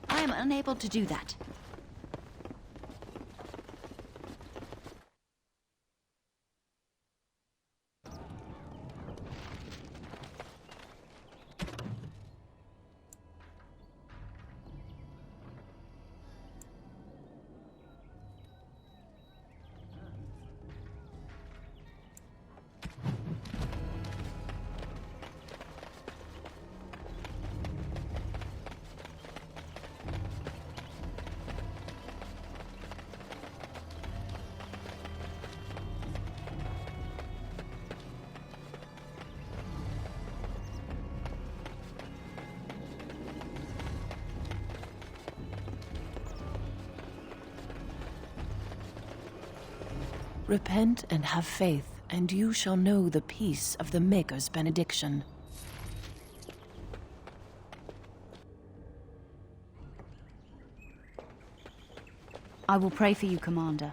I am unable to do that. Repent and have faith, and you shall know the peace of the Maker's benediction. I will pray for you, Commander.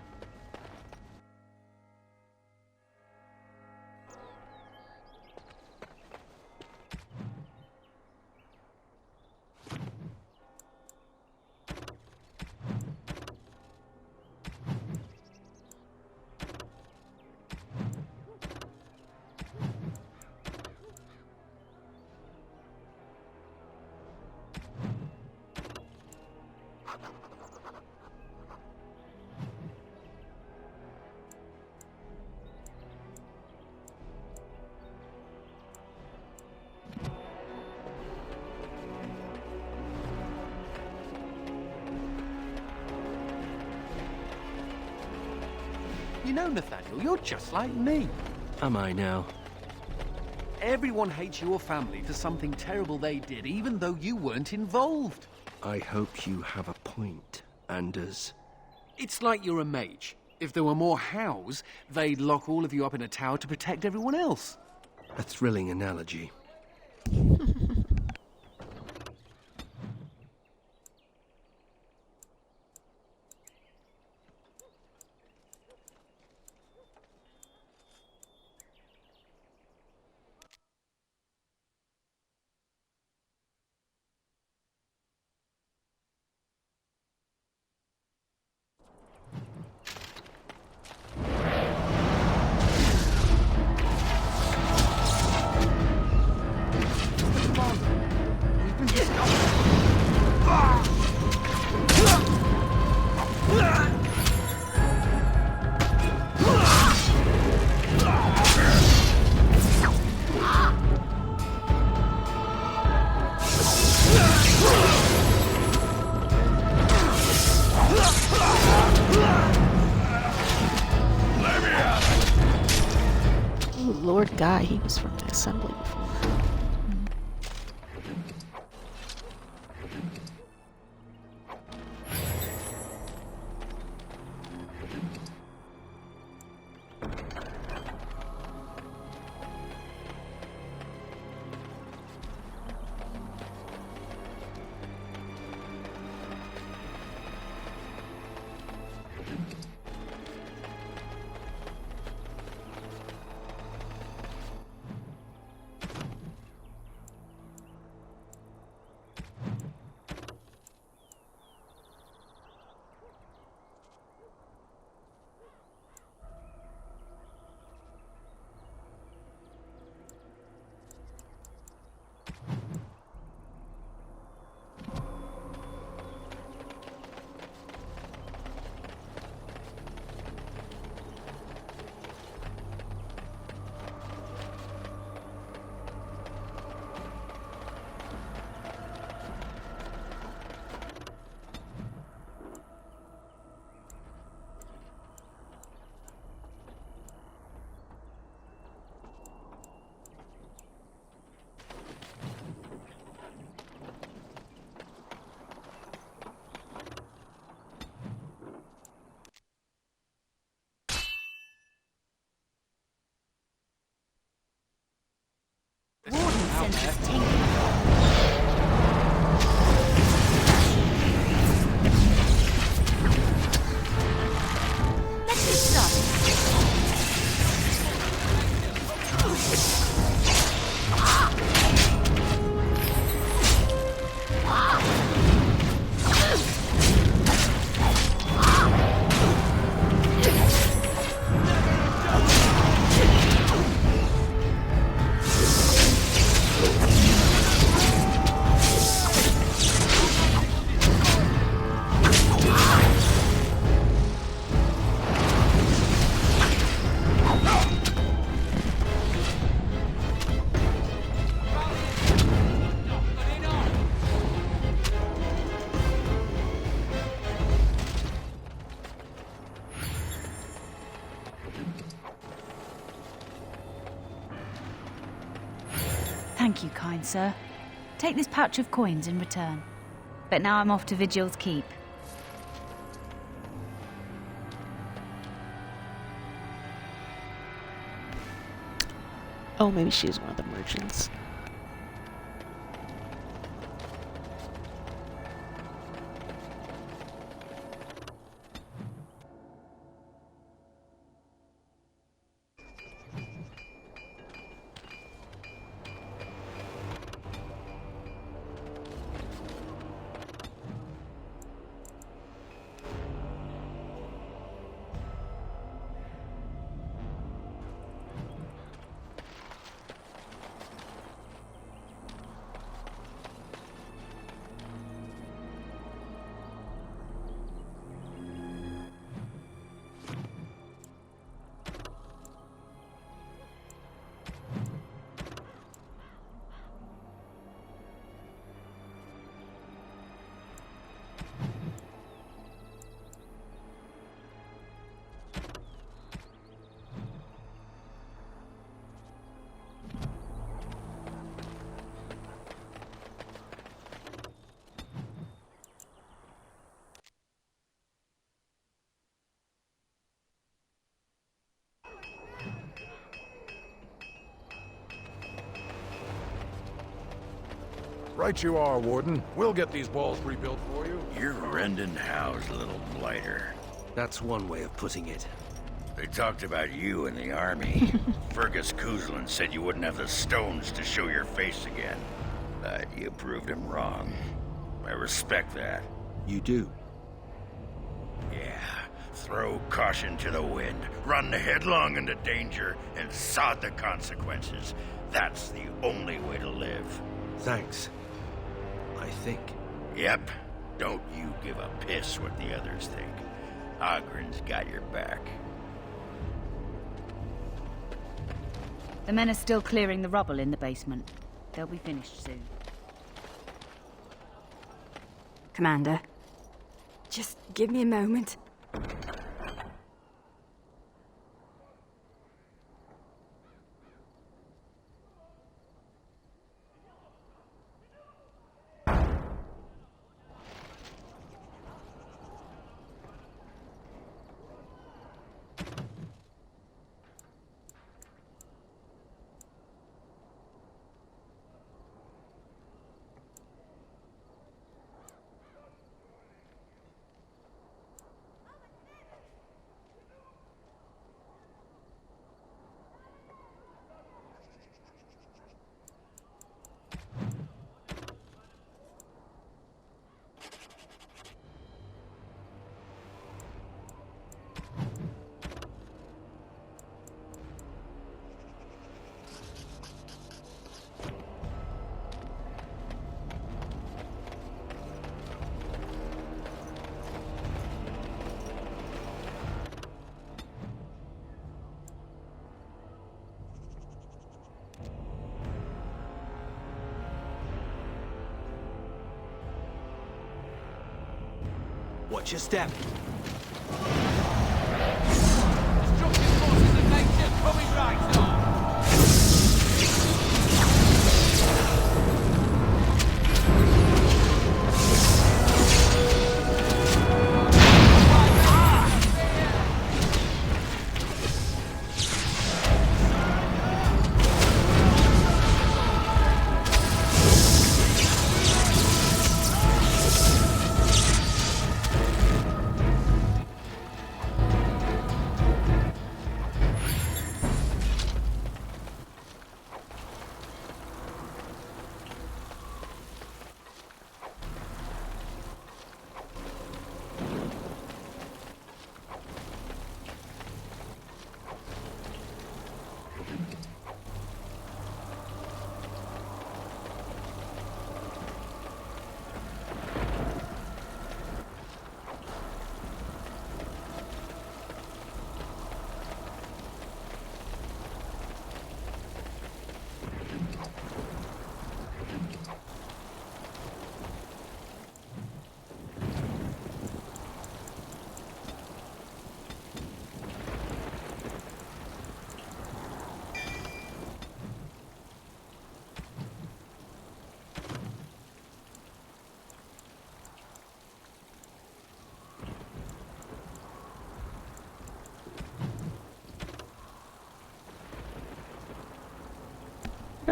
You know, Nathaniel, you're just like me. Am I now? Everyone hates your family for something terrible they did, even though you weren't involved. I hope you have a point, Anders. It's like you're a mage. If there were more hows, they'd lock all of you up in a tower to protect everyone else. A thrilling analogy. Lord Guy, he was from the assembly before. Thank you, kind sir. Take this pouch of coins in return. But now I'm off to Vigil's Keep. Oh, maybe she is one of the merchants. Right you are, Warden. We'll get these walls rebuilt for you. You're Rendon Howe's little blighter. That's one way of putting it. They talked about you in the army. Fergus Kuzlin said you wouldn't have the stones to show your face again. But you proved him wrong. I respect that. You do? Yeah. Throw caution to the wind, run headlong into danger, and sod the consequences. That's the only way to live. Thanks. I think. Yep. Don't you give a piss what the others think. Ogren's got your back. The men are still clearing the rubble in the basement. They'll be finished soon. Commander, just give me a moment. Watch your step. Destructive forces of nature coming right on!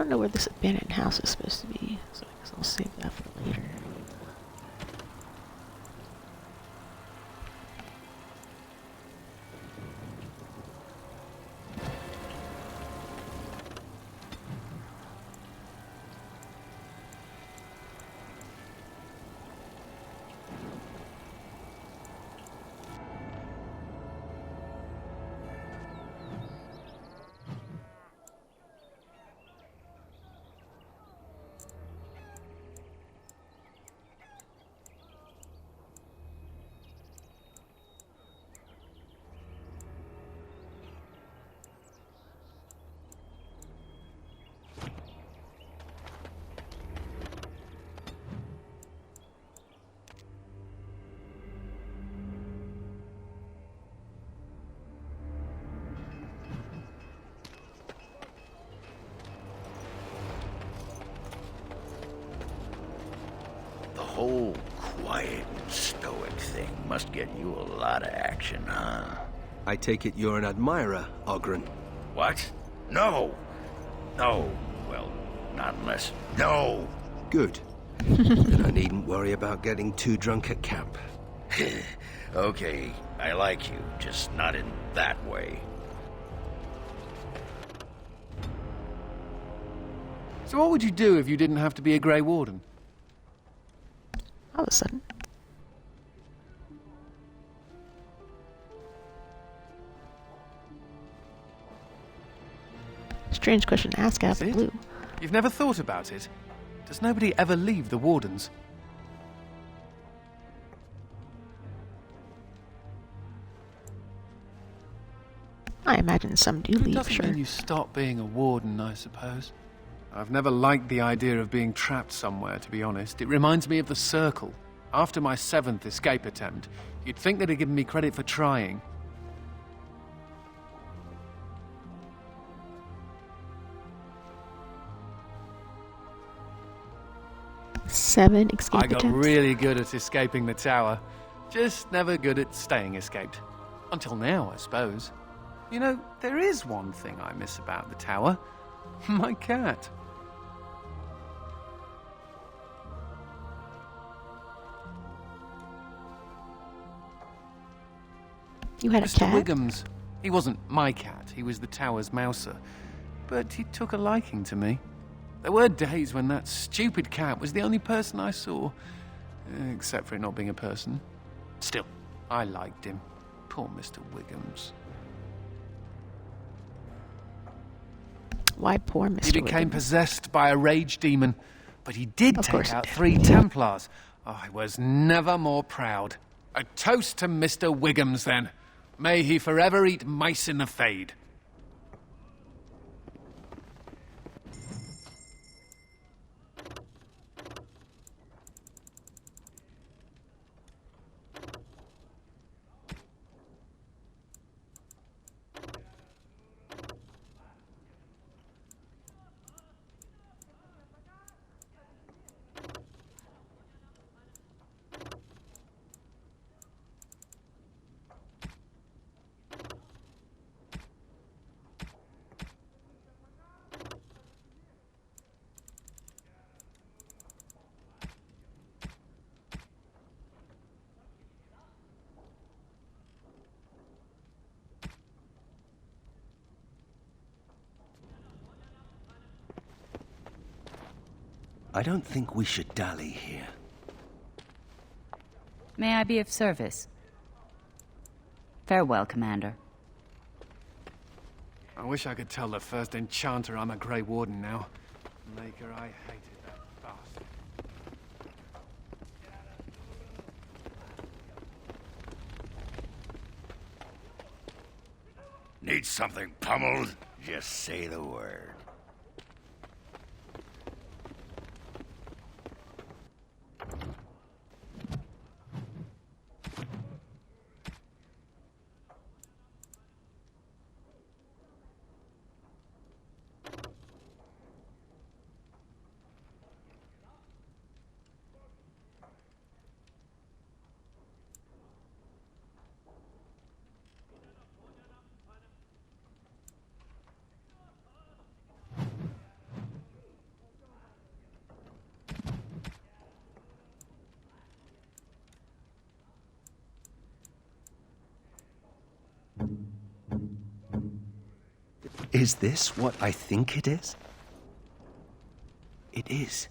don't know where this abandoned house is supposed to be, so I guess I'll save that for later. The whole quiet and stoic thing must get you a lot of action, huh? I take it you're an admirer, Ogren. What? No! No. Well, not unless... No! Good. Then I needn't worry about getting too drunk at camp. Okay, I like you, just not in that way. So what would you do if you didn't have to be a Grey Warden? All of a sudden. Strange question to ask out of the blue. You've never thought about it? Does nobody ever leave the Wardens? I imagine some do leave, Doesn't sure. mean you stop being a Warden, I suppose. I've never liked the idea of being trapped somewhere, to be honest. It reminds me of the Circle. After my 7th escape attempt, you'd think they'd have given me credit for trying. Seven escape I got attempts. really good at escaping the tower. Just never good at staying escaped. Until now, I suppose. You know, there is one thing I miss about the tower. My cat. You had a Mr. cat? Wiggums. He wasn't my cat, he was the tower's mouser. But he took a liking to me. There were days when that stupid cat was the only person I saw. Except for it not being a person. Still, I liked him. Poor Mr. Wiggums. Why poor Mr. He became Wiggums? possessed by a rage demon. But he did Of take course. out 3 Templars. I was never more proud. A toast to Mr. Wiggums, then. May he forever eat mice in the Fade. I don't think we should dally here. May I be of service? Farewell, Commander. I wish I could tell the first enchanter I'm a Grey Warden now. Maker, I hated that bastard. Need something pummeled? Just say the word. Is this what I think it is? It is.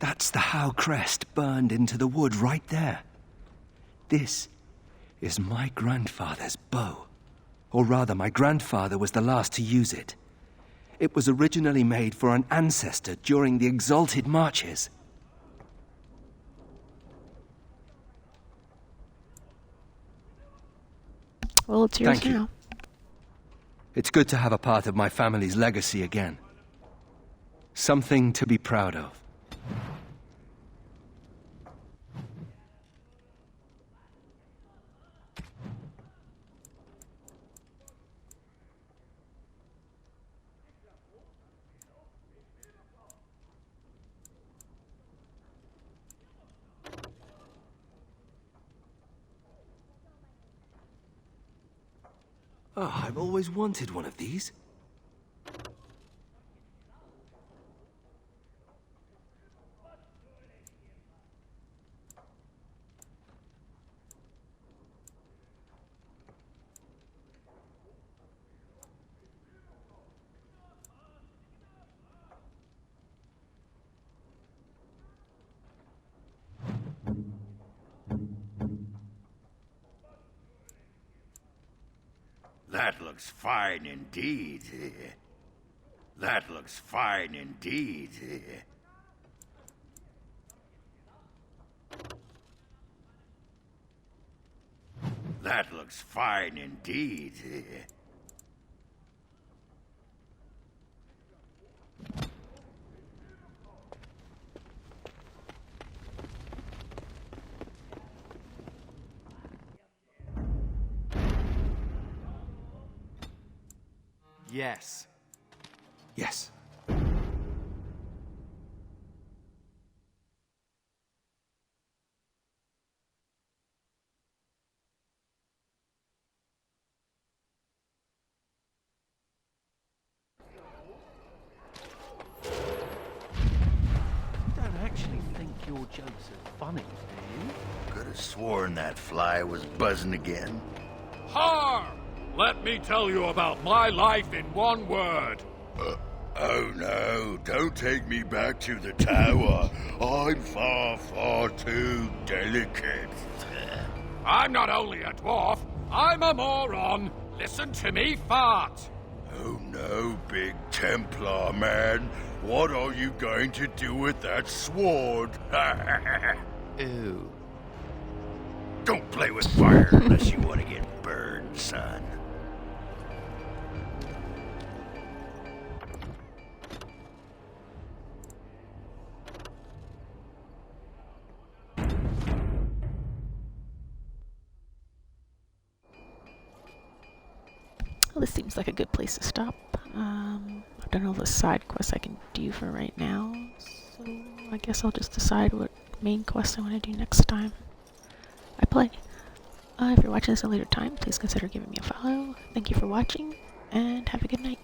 That's the Howe crest burned into the wood right there. This is my grandfather's bow. Or rather, my grandfather was the last to use it. It was originally made for an ancestor during the Exalted Marches. Well, it's yours Thank you. now. It's good to have a part of my family's legacy again. Something to be proud of. Oh, I've always wanted one of these. That looks fine indeed. That looks fine indeed. That looks fine indeed. Yes. Yes. You don't actually think your jokes are funny, do you? Could have sworn that fly was buzzing again. Harm! Let me tell you about my life in one word. Oh no, don't take me back to the tower. I'm far, far too delicate. I'm not only a dwarf, I'm a moron. Listen to me fart. Oh no, big Templar man. What are you going to do with that sword? Ew. Don't play with fire unless you want to get burned, son. Well, this seems like a good place to stop. I've done all the side quests I can do for right now, so I guess I'll just decide what main quest I want to do next time I play. If you're watching this at a later time, please consider giving me a follow. Thank you for watching, and have a good night.